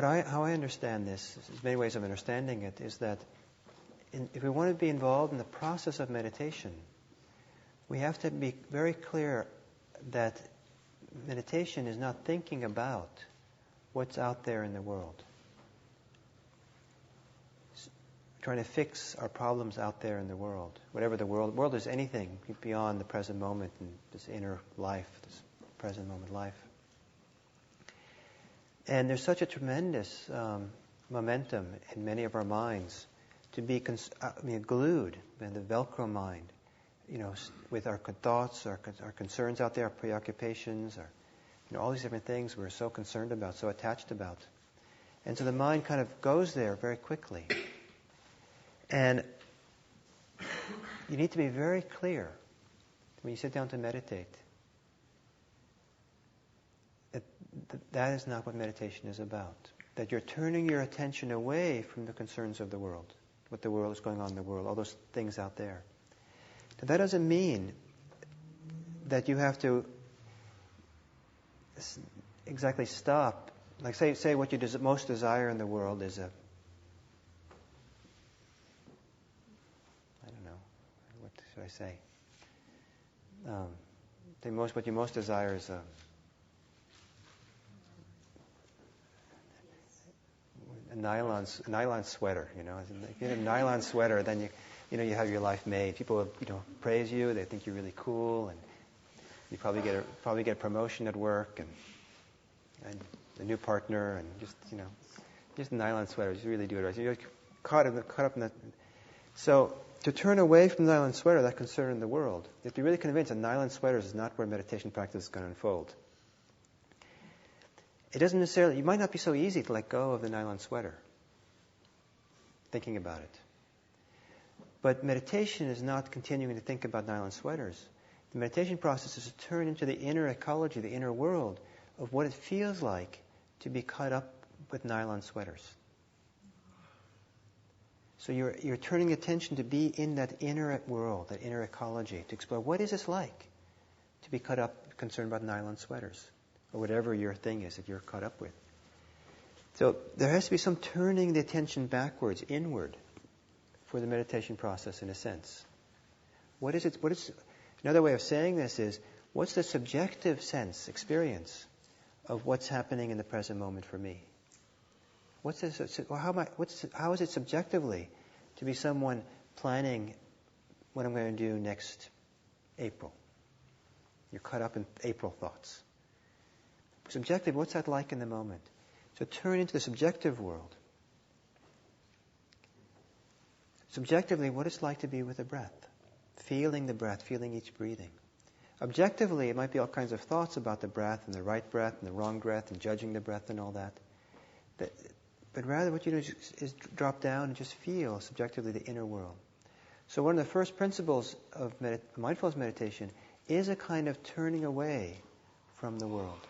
I understand this, there's many ways of understanding it, is that if we want to be involved in the process of meditation, we have to be very clear that meditation is not thinking about what's out there in the world. It's trying to fix our problems out there in the world. Whatever the world is anything beyond the present moment and this inner life, this present moment life. And there's such a tremendous momentum in many of our minds to be glued, and the Velcro mind, with our thoughts, our concerns out there, our preoccupations, all these different things we're so concerned about, so attached about. And so the mind kind of goes there very quickly. And you need to be very clear when you sit down to meditate that is not what meditation is about. That you're turning your attention away from the concerns of the world, what the world is going on in the world, all those things out there. Now, that doesn't mean that you have to exactly stop. Like say what you most desire in the world is I don't know, what should I say? What you most desire is a nylon sweater. If you have a nylon sweater, then you have your life made. People will, praise you. They think you're really cool, and you probably get a promotion at work and a new partner, and just a nylon sweater. Just really do it right. So you're caught up in that. So to turn away from the nylon sweater, that concern in the world, you have to be really convinced that nylon sweaters is not where meditation practice is going to unfold. It doesn't necessarily, it might not be so easy to let go of the nylon sweater, thinking about it. But meditation is not continuing to think about nylon sweaters. The meditation process is to turn into the inner ecology, the inner world, of what it feels like to be caught up with nylon sweaters. So you're turning attention to be in that inner world, that inner ecology, to explore what is this like to be caught up, concerned about nylon sweaters, or whatever your thing is that you're caught up with. So there has to be some turning the attention backwards, inward, for the meditation process in a sense. Another way of saying this is, what's the subjective sense, experience, of what's happening in the present moment for me? How is it subjectively to be someone planning what I'm going to do next April? You're caught up in April thoughts. Subjective, what's that like in the moment? So turn into the subjective world. Subjectively, what it's like to be with the breath. Feeling the breath, feeling each breathing. Objectively, it might be all kinds of thoughts about the breath, and the right breath, and the wrong breath, and judging the breath and all that. But rather what you do is drop down and just feel subjectively the inner world. So one of the first principles of mindfulness meditation is a kind of turning away from the world.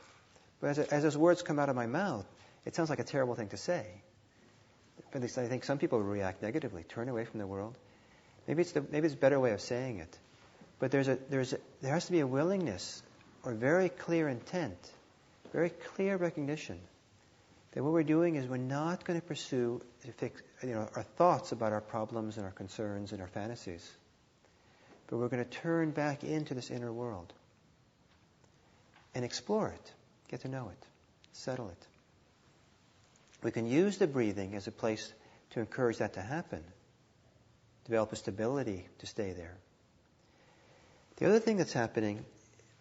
But as those words come out of my mouth, it sounds like a terrible thing to say. At least I think some people react negatively. Turn away from the world. Maybe it's a better way of saying it. But there has to be a willingness or very clear intent, very clear recognition that what we're doing is we're not going to pursue our thoughts about our problems and our concerns and our fantasies. But we're going to turn back into this inner world and explore it. Get to know it. Settle it. We can use the breathing as a place to encourage that to happen. Develop a stability to stay there. The other thing that's happening,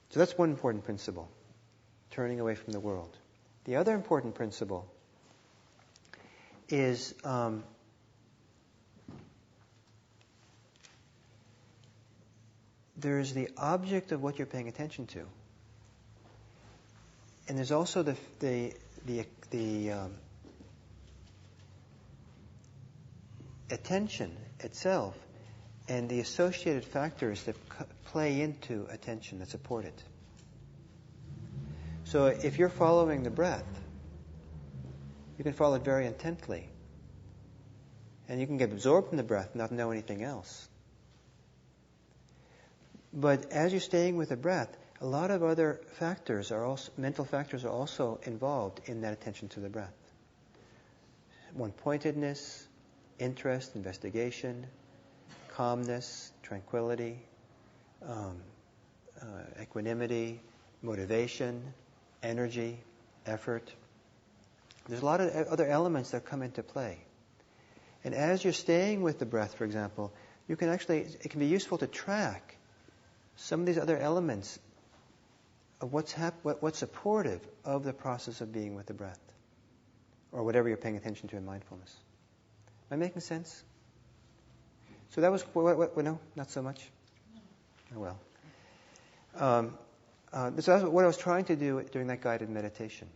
so that's one important principle, turning away from the world. The other important principle is there's the object of what you're paying attention to. And there's also the attention itself and the associated factors that play into attention that support it. So if you're following the breath, you can follow it very intently. And you can get absorbed in the breath and not know anything else. But as you're staying with the breath, a lot of other factors mental factors are also involved in that attention to the breath. One-pointedness, interest, investigation, calmness, tranquility, equanimity, motivation, energy, effort. There's a lot of other elements that come into play. And as you're staying with the breath, for example, it can be useful to track some of these other elements of what's supportive of the process of being with the breath, or whatever you're paying attention to in mindfulness. Am I making sense? So that was, no, not so much? Oh, well. So that's what I was trying to do during that guided meditation,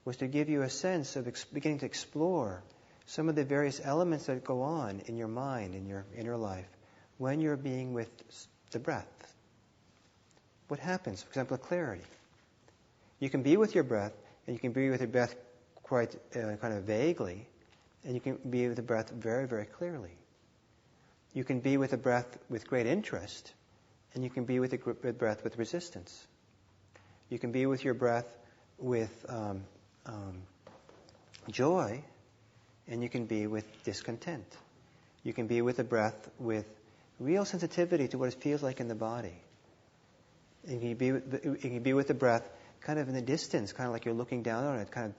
was to give you a sense of beginning to explore some of the various elements that go on in your mind, in your inner life, when you're being with the breath. What happens? For example, clarity. You can be with your breath, and you can be with your breath quite kind of vaguely, and you can be with the breath very, very clearly. You can be with the breath with great interest, and you can be with the breath with resistance. You can be with your breath with joy, and you can be with discontent. You can be with the breath with real sensitivity to what it feels like in the body. And you can be with the breath kind of in the distance, kind of like you're looking down on it, kind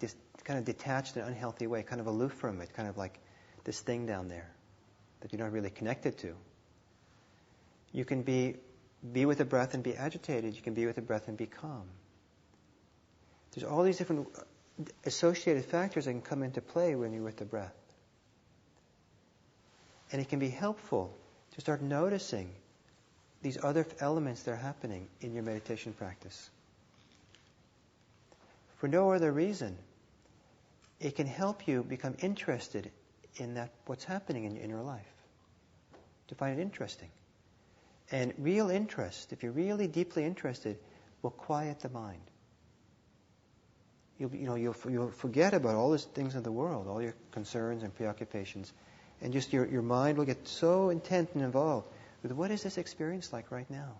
of detached in an unhealthy way, kind of aloof from it, kind of like this thing down there that you're not really connected to. You can be with the breath and be agitated. You can be with the breath and be calm. There's all these different associated factors that can come into play when you're with the breath. And it can be helpful to start noticing these other elements that are happening in your meditation practice. For no other reason, it can help you become interested in that what's happening in your inner life, to find it interesting. And real interest, if you're really deeply interested, will quiet the mind. You'll forget about all these things in the world, all your concerns and preoccupations, and just your mind will get so intent and involved with what is this experience like right now?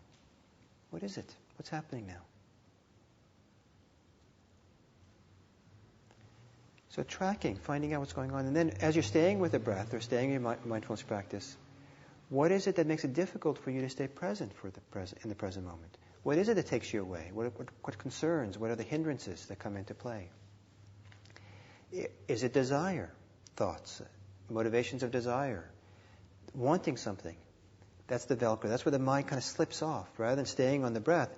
What is it? What's happening now? So tracking, finding out what's going on, and then as you're staying with the breath or staying in your mindfulness practice, what is it that makes it difficult for you to stay present in the present moment? What is it that takes you away? What concerns? What are the hindrances that come into play? Is it desire, thoughts, motivations of desire, wanting something? That's the Velcro. That's where the mind kind of slips off. Rather than staying on the breath,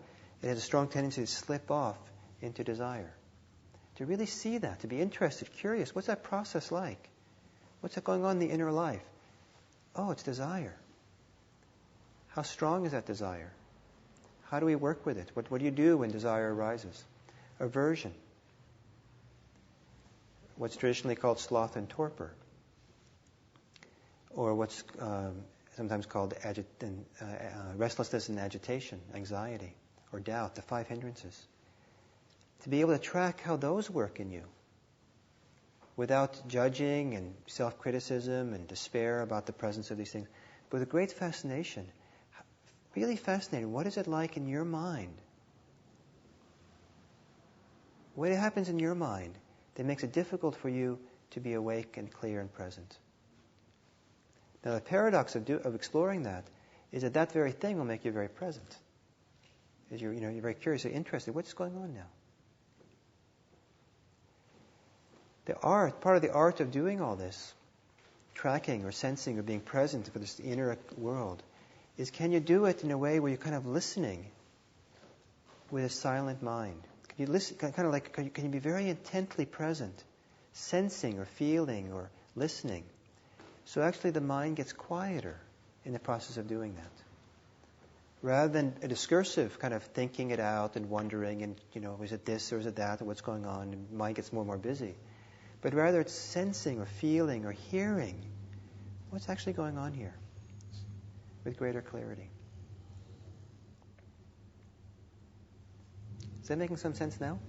it has a strong tendency to slip off into desire. To really see that, to be interested, curious, what's that process like? What's going on in the inner life? Oh, it's desire. How strong is that desire? How do we work with it? What do you do when desire arises? Aversion. What's traditionally called sloth and torpor. Or what's sometimes called restlessness and agitation, anxiety, or doubt, the 5 hindrances. To be able to track how those work in you without judging and self-criticism and despair about the presence of these things, but with a great fascination. Really fascinating. What is it like in your mind? What happens in your mind that makes it difficult for you to be awake and clear and present? Now, the paradox of exploring that is that very thing will make you very present. As you're very curious, you're interested. What's going on now? Part of the art of doing all this, tracking or sensing or being present for this inner world, is can you do it in a way where you're kind of listening with a silent mind? Can you listen, can you be very intently present, sensing or feeling or listening? So actually the mind gets quieter in the process of doing that. Rather than a discursive kind of thinking it out and wondering and, is it this or is it that or what's going on, and the mind gets more and more busy. But rather it's sensing or feeling or hearing what's actually going on here with greater clarity. Is that making some sense now?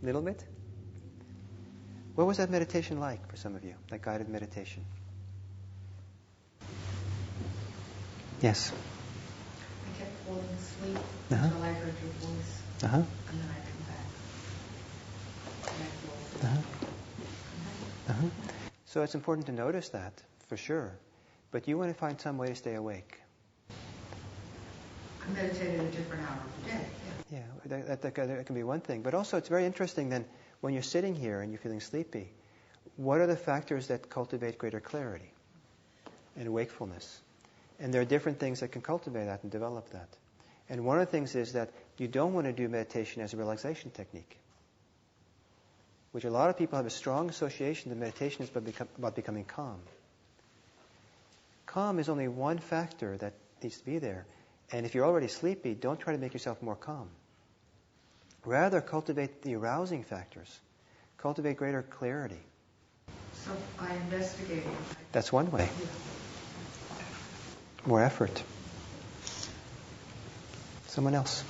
A little bit? What was that meditation like for some of you, that guided meditation? Yes? I kept falling asleep until I heard your voice. And then I come back. So it's important to notice that, for sure. But you want to find some way to stay awake. I meditate at a different hour of the day. Yeah, that can be one thing. But also it's very interesting then, when you're sitting here and you're feeling sleepy, what are the factors that cultivate greater clarity and wakefulness? And there are different things that can cultivate that and develop that. And one of the things is that you don't want to do meditation as a relaxation technique, which a lot of people have a strong association that meditation is about becoming calm. Calm is only one factor that needs to be there. And if you're already sleepy, don't try to make yourself more calm. Rather, cultivate the arousing factors. Cultivate greater clarity. So I investigate. That's one way. More effort. Someone else.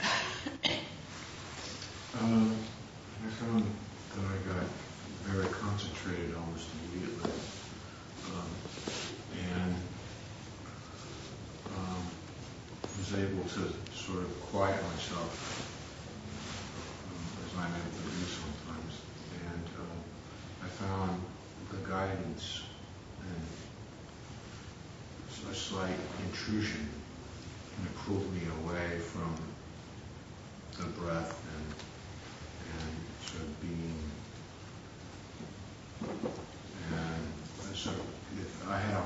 I found that I got very concentrated almost immediately, and was able to sort of quiet myself, as I'm able to do sometimes. And I found the guidance and a slight intrusion kind of pulled me away from the breath and sort of being. And so if I had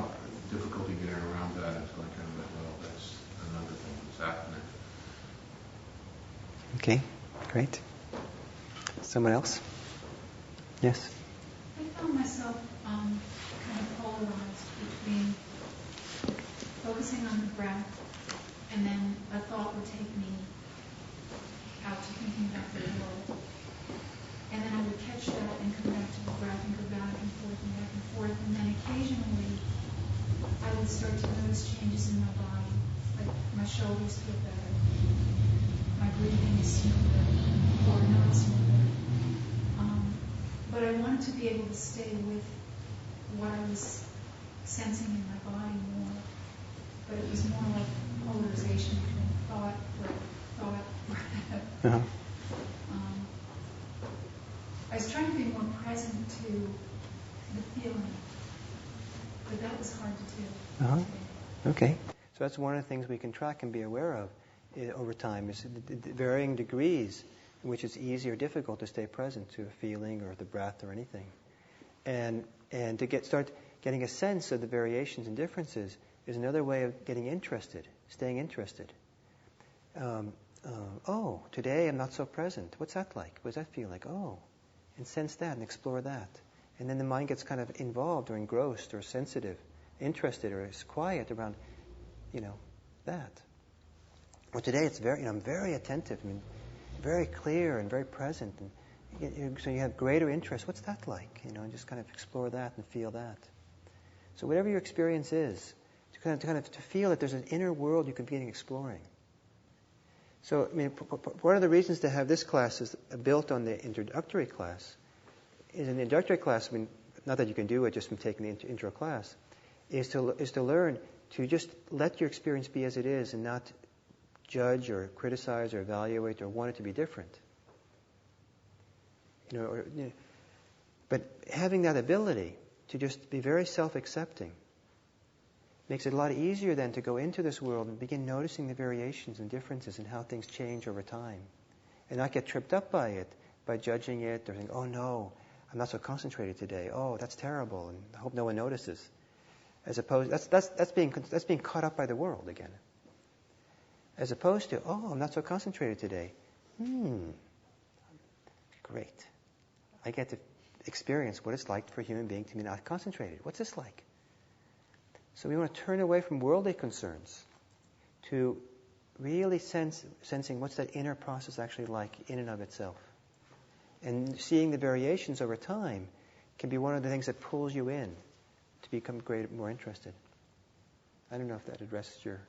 difficulty getting around that, it's like, well, that's another thing that's happening. Okay, great. Someone else? Yes? I found myself kind of polarized between focusing on the breath, and then a thought would take me out to thinking about the world. And then I would catch that and come back to the breath and go back and forth and back and forth. And then occasionally I would start to notice changes in my body, like my shoulders feel better, my breathing is smoother or not smoother. But I wanted to be able to stay with what I was sensing in my body more. But it was more like polarization between thought, breath. Uh-huh. I was trying to be more present to the feeling, but that was hard to do. Uh-huh. Okay. So that's one of the things we can track and be aware of over time, is the varying degrees in which it's easy or difficult to stay present to a feeling or the breath or anything. And to start getting a sense of the variations and differences is another way of getting interested, staying interested. Oh, today I'm not so present. What's that like? What does that feel like? Oh, and sense that and explore that. And then the mind gets kind of involved or engrossed or sensitive, interested or is quiet around, that. Well, today it's I'm very attentive, very clear and very present. And so you have greater interest. What's that like? And just kind of explore that and feel that. So whatever your experience is, to feel that there's an inner world you can be exploring. So, one of the reasons to have this class is built on the introductory class. In the introductory class, not that you can do it just from taking the intro class, is to learn to just let your experience be as it is and not judge or criticize or evaluate or want it to be different. But having that ability to just be very self-accepting makes it a lot easier then to go into this world and begin noticing the variations and differences and how things change over time. And not get tripped up by it, by judging it or thinking, oh no, I'm not so concentrated today. Oh, that's terrible, and I hope no one notices. As opposed, that's being caught up by the world again. As opposed to, oh, I'm not so concentrated today. Great. I get to experience what it's like for a human being to be not concentrated. What's this like? So we want to turn away from worldly concerns to really sensing what's that inner process actually like in and of itself. And seeing the variations over time can be one of the things that pulls you in to become more interested. I don't know if that addresses your...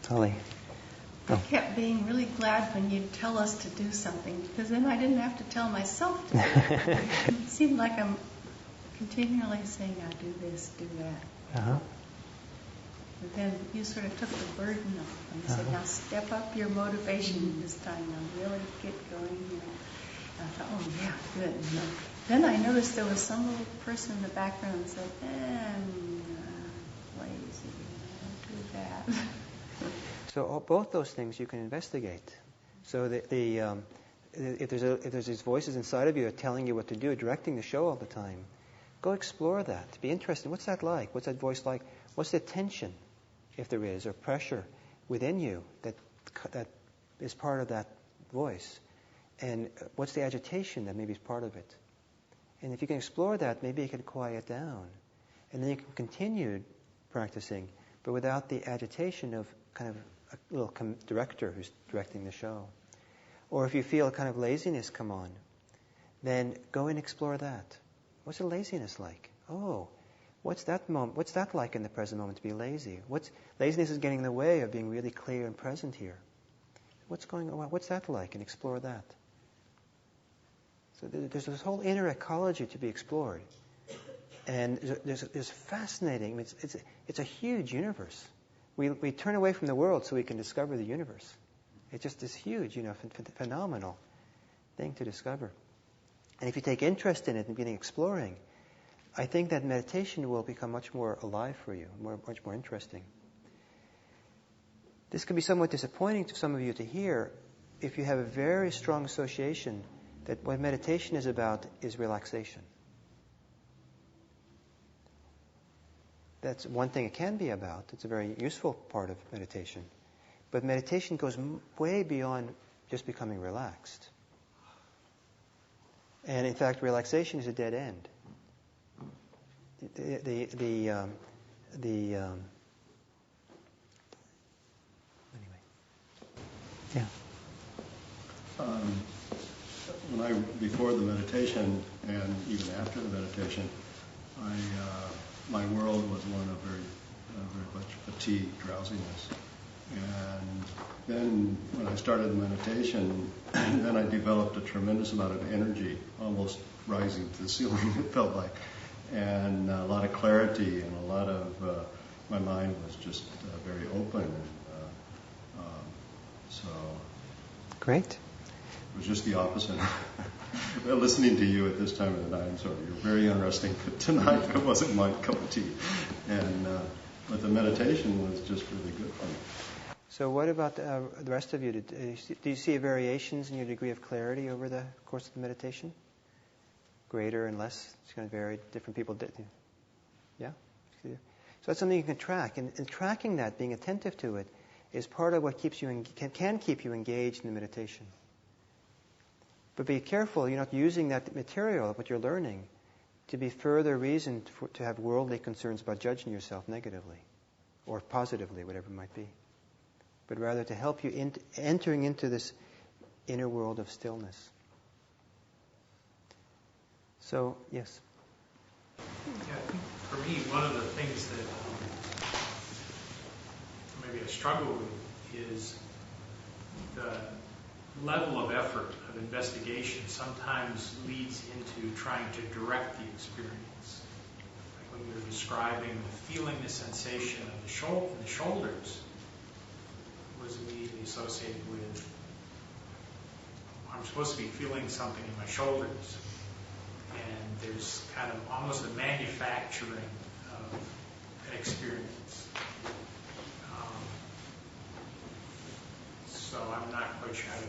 Holly. I kept being really glad when you'd tell us to do something, because then I didn't have to tell myself to do it. It seemed like I'm continually saying, I do this, do that. Uh-huh. But then you sort of took the burden off and you said, now step up your motivation this time, now really get going here. And I thought, oh yeah, good. And then I noticed there was some little person in the background that said, I'm lazy, I don't do that. So both those things you can investigate. So if there's these voices inside of you telling you what to do, directing the show all the time, go explore that. Be interested. What's that like? What's that voice like? What's the tension, if there is, or pressure within you that is part of that voice? And what's the agitation that maybe is part of it? And if you can explore that, maybe it can quiet down. And then you can continue practicing, but without the agitation of kind of a little director who's directing the show. Or if you feel kind of laziness come on, then go and explore that. What's the laziness like? Oh, what's that like in the present moment to be lazy? Laziness is getting in the way of being really clear and present here. What's going on? What's that like? And explore that. So there's this whole inner ecology to be explored. And there's fascinating, I mean, it's a huge universe. We turn away from the world so we can discover the universe. It's just this huge, phenomenal thing to discover. And if you take interest in it and begin exploring, I think that meditation will become much more alive for you, much more interesting. This can be somewhat disappointing to some of you to hear if you have a very strong association that what meditation is about is relaxation. That's one thing it can be about. It's a very useful part of meditation. But meditation goes way beyond just becoming relaxed. And in fact, relaxation is a dead end. Anyway. Yeah. Before the meditation and even after the meditation, my world was one of very much fatigue, drowsiness. And then when I started the meditation, then I developed a tremendous amount of energy, almost rising to the ceiling, it felt like. And a lot of clarity and a lot of, my mind was just very open. And, so Great. it was just the opposite. Well, listening to you at this time of the night, I'm sorry, you're very interesting, but tonight it wasn't my cup of tea. And but the meditation was just really good for me. So what about the rest of you? Do you see variations in your degree of clarity over the course of the meditation? Greater and less? It's going to vary. Different people did. Yeah? So that's something you can track. And tracking that, being attentive to it, is part of what keeps you can keep you engaged in the meditation. But be careful, you're not using that material, what you're learning, to be further reason to have worldly concerns about judging yourself negatively or positively, whatever it might be. But rather to help you entering into this inner world of stillness. So, yes? Yeah, I think for me, one of the things that maybe I struggle with is the level of effort of investigation sometimes leads into trying to direct the experience. Like when you're describing the feeling, the sensation of the shoulders was immediately associated with, I'm supposed to be feeling something in my shoulders. And there's kind of almost a manufacturing of an experience. So I'm not quite sure how to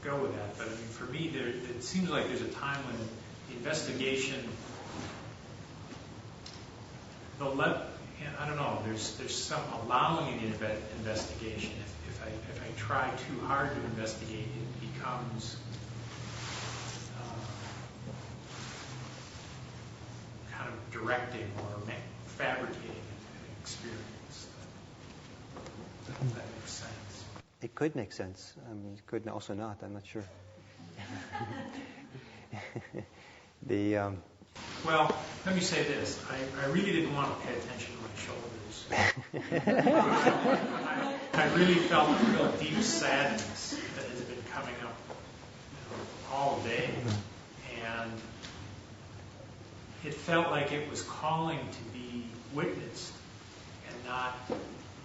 go with that. But I mean, for me, it seems like there's a time when the investigation, I don't know, there's some allowing in investigation. If I try too hard to investigate, it becomes kind of directing or fabricating an experience. If that makes sense. It could make sense. I mean, it could also not. I'm not sure. Well, let me say this. I really didn't want to pay attention to my shoulders. I really felt a real deep sadness that has been coming up all day. And it felt like it was calling to be witnessed and not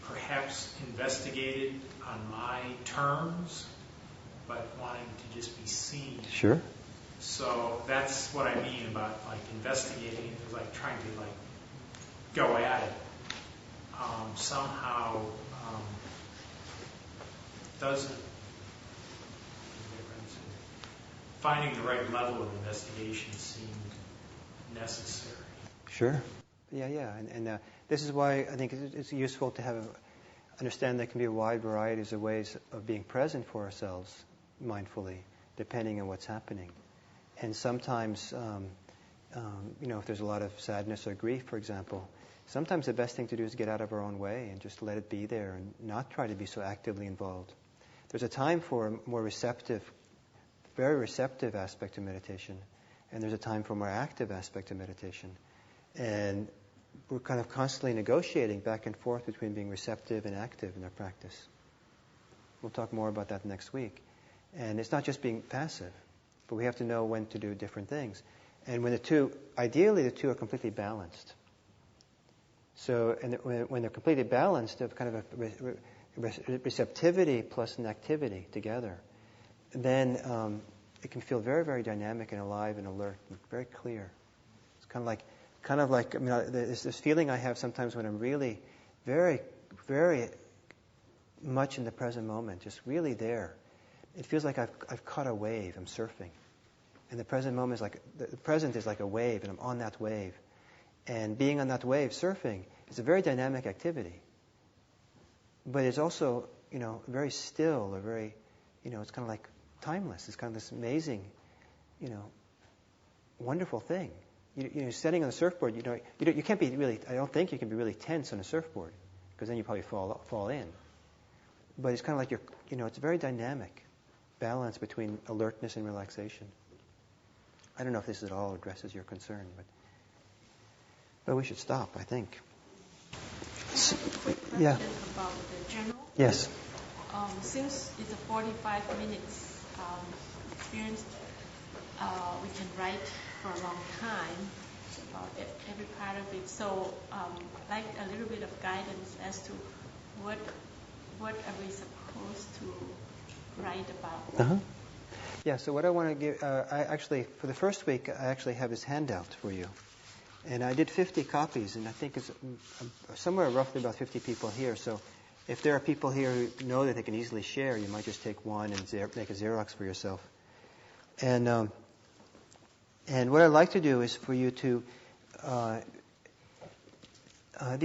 perhaps investigated on my terms, but wanting to just be seen. Sure. So that's what I mean about like investigating. It was like trying to like go at it. Somehow doesn't. Finding the right level of investigation seemed necessary. Sure. Yeah. And this is why I think it's useful to understand there can be a wide variety of ways of being present for ourselves mindfully, depending on what's happening. And sometimes If there's a lot of sadness or grief, for example, sometimes the best thing to do is get out of our own way and just let it be there and not try to be so actively involved. There's a time for a more receptive, very receptive aspect of meditation, and there's a time for a more active aspect of meditation. And we're kind of constantly negotiating back and forth between being receptive and active in our practice. We'll talk more about that next week. And it's not just being passive, but we have to know when to do different things. And ideally the two are completely balanced. So, and when they're completely balanced, of kind of a receptivity plus an activity together, then it can feel very, very dynamic and alive and alert and very clear. It's kind of like there's this feeling I have sometimes when I'm really very, very much in the present moment, just really there. It feels like I've caught a wave. I'm surfing. And the present moment is like, the present is like a wave, and I'm on that wave. And being on that wave, surfing, is a very dynamic activity. But it's also, very still, or very, it's kind of like timeless. It's kind of this amazing, wonderful thing. Standing on the surfboard, you can't be really, I don't think you can be really tense on a surfboard, because then you probably fall in. But it's kind of like it's a very dynamic balance between alertness and relaxation. I don't know if this at all addresses your concern, but we should stop, I think. I have a quick question about the journal. Yes. Since it's a 45 minutes experience, we can write for a long time about every part of it. So I'd like a little bit of guidance as to what are we supposed to write about? Uh-huh. Yeah, so what I want to give, for the first week, I actually have this handout for you. And I did 50 copies, and I think it's somewhere roughly about 50 people here. So if there are people here who know that they can easily share, you might just take one and make a Xerox for yourself. And what I'd like to do is for you to,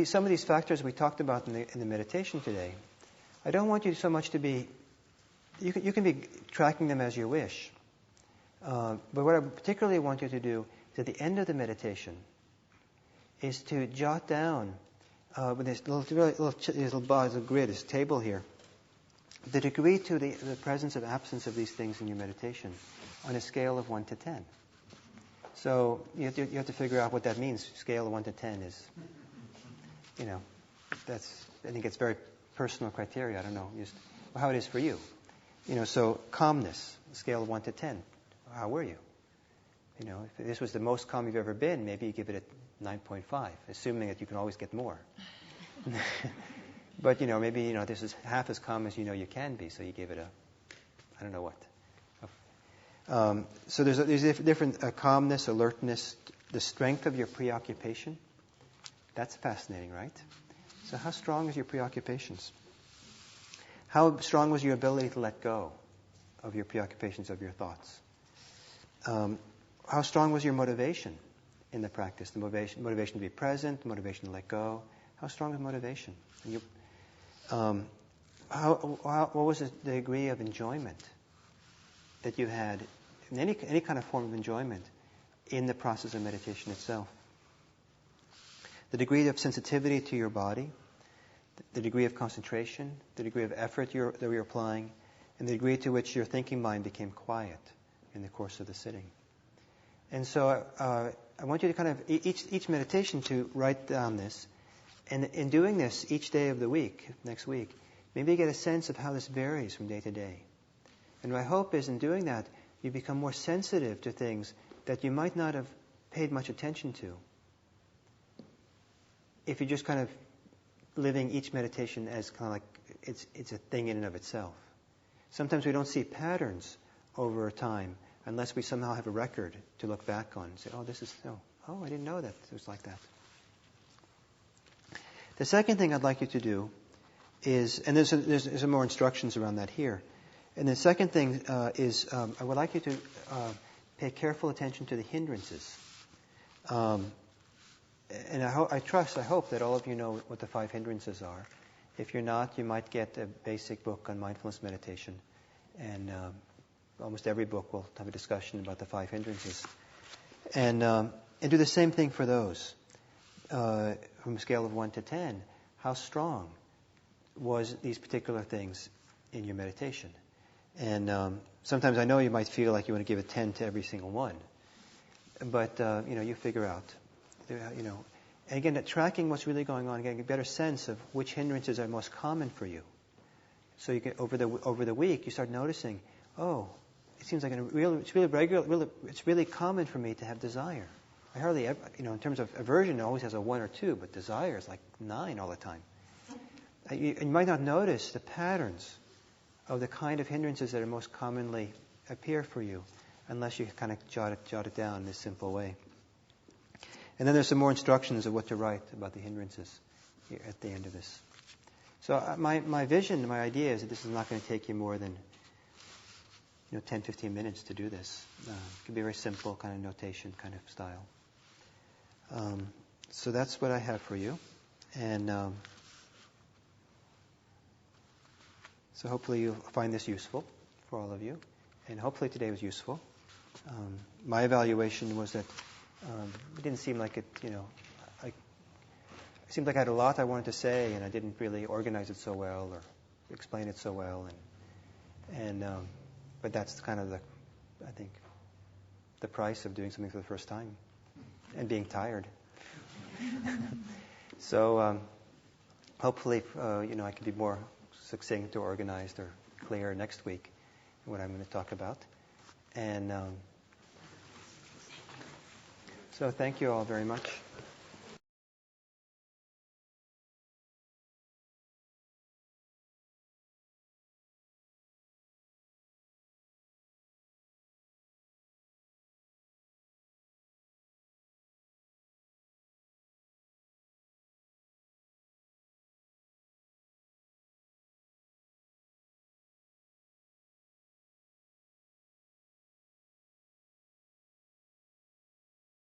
some of these factors we talked about in the meditation today, I don't want you so much to be, you can be tracking them as you wish. But what I particularly want you to do is at the end of the meditation is to jot down with this little grid, this table here, the degree to the presence or absence of these things in your meditation on a scale of 1 to 10. So you have to figure out what that means. Scale of 1 to 10 is, I think it's very personal criteria. I don't know just how it is for you. So calmness, scale of 1 to 10. How were you? If this was the most calm you've ever been, maybe you give it a 9.5, assuming that you can always get more. But, maybe, this is half as calm as you can be, so you give it I don't know what. So there's different calmness, alertness, the strength of your preoccupation. That's fascinating, right? So how strong is your preoccupations? How strong was your ability to let go of your preoccupations, of your thoughts? How strong was your motivation in the practice? The motivation to be present, the motivation to let go. How strong is motivation? What was the degree of enjoyment that you had, in any kind of form of enjoyment, in the process of meditation itself? The degree of sensitivity to your body, the degree of concentration, the degree of effort that you're applying, and the degree to which your thinking mind became quiet in the course of the sitting. And so I want you to kind of, each meditation, to write down this. And in doing this each day of the week, next week, maybe you get a sense of how this varies from day to day. And my hope is in doing that, you become more sensitive to things that you might not have paid much attention to if you're just kind of living each meditation as kind of like it's a thing in and of itself. Sometimes we don't see patterns over time unless we somehow have a record to look back on and say, I didn't know that it was like that. The second thing I'd like you to do is, and there's some more instructions around that here. And the second thing is I would like you to pay careful attention to the hindrances. And I hope that all of you know what the 5 hindrances are. If you're not, you might get a basic book on mindfulness meditation. And almost every book will have a discussion about the 5 hindrances. And And do the same thing for those. From a scale of 1 to 10, how strong was these particular things in your meditation? And sometimes I know you might feel like you want to give a 10 to every single one. But, you figure out, And again, tracking what's really going on, getting a better sense of which hindrances are most common for you. So you can, over the week, you start noticing, it seems like it's really regular. It's really common for me to have desire. I hardly ever, in terms of aversion, it always has a 1 or 2, but desire is like 9 all the time. You might not notice the patterns of the kind of hindrances that are most commonly appear for you, unless you kind of jot it down in this simple way. And then there's some more instructions of what to write about the hindrances here at the end of this. So my vision, my idea is that this is not going to take you more than 10, 15 minutes to do this. It can be a very simple kind of notation kind of style. So that's what I have for you. And so hopefully you'll find this useful for all of you. And hopefully today was useful. My evaluation was that it didn't seem like it, it seemed like I had a lot I wanted to say, and I didn't really organize it so well or explain it so well. But that's kind of I think, the price of doing something for the first time and being tired. So hopefully, I can be more succinct or organized or clear next week in what I'm going to talk about. And so thank you all very much.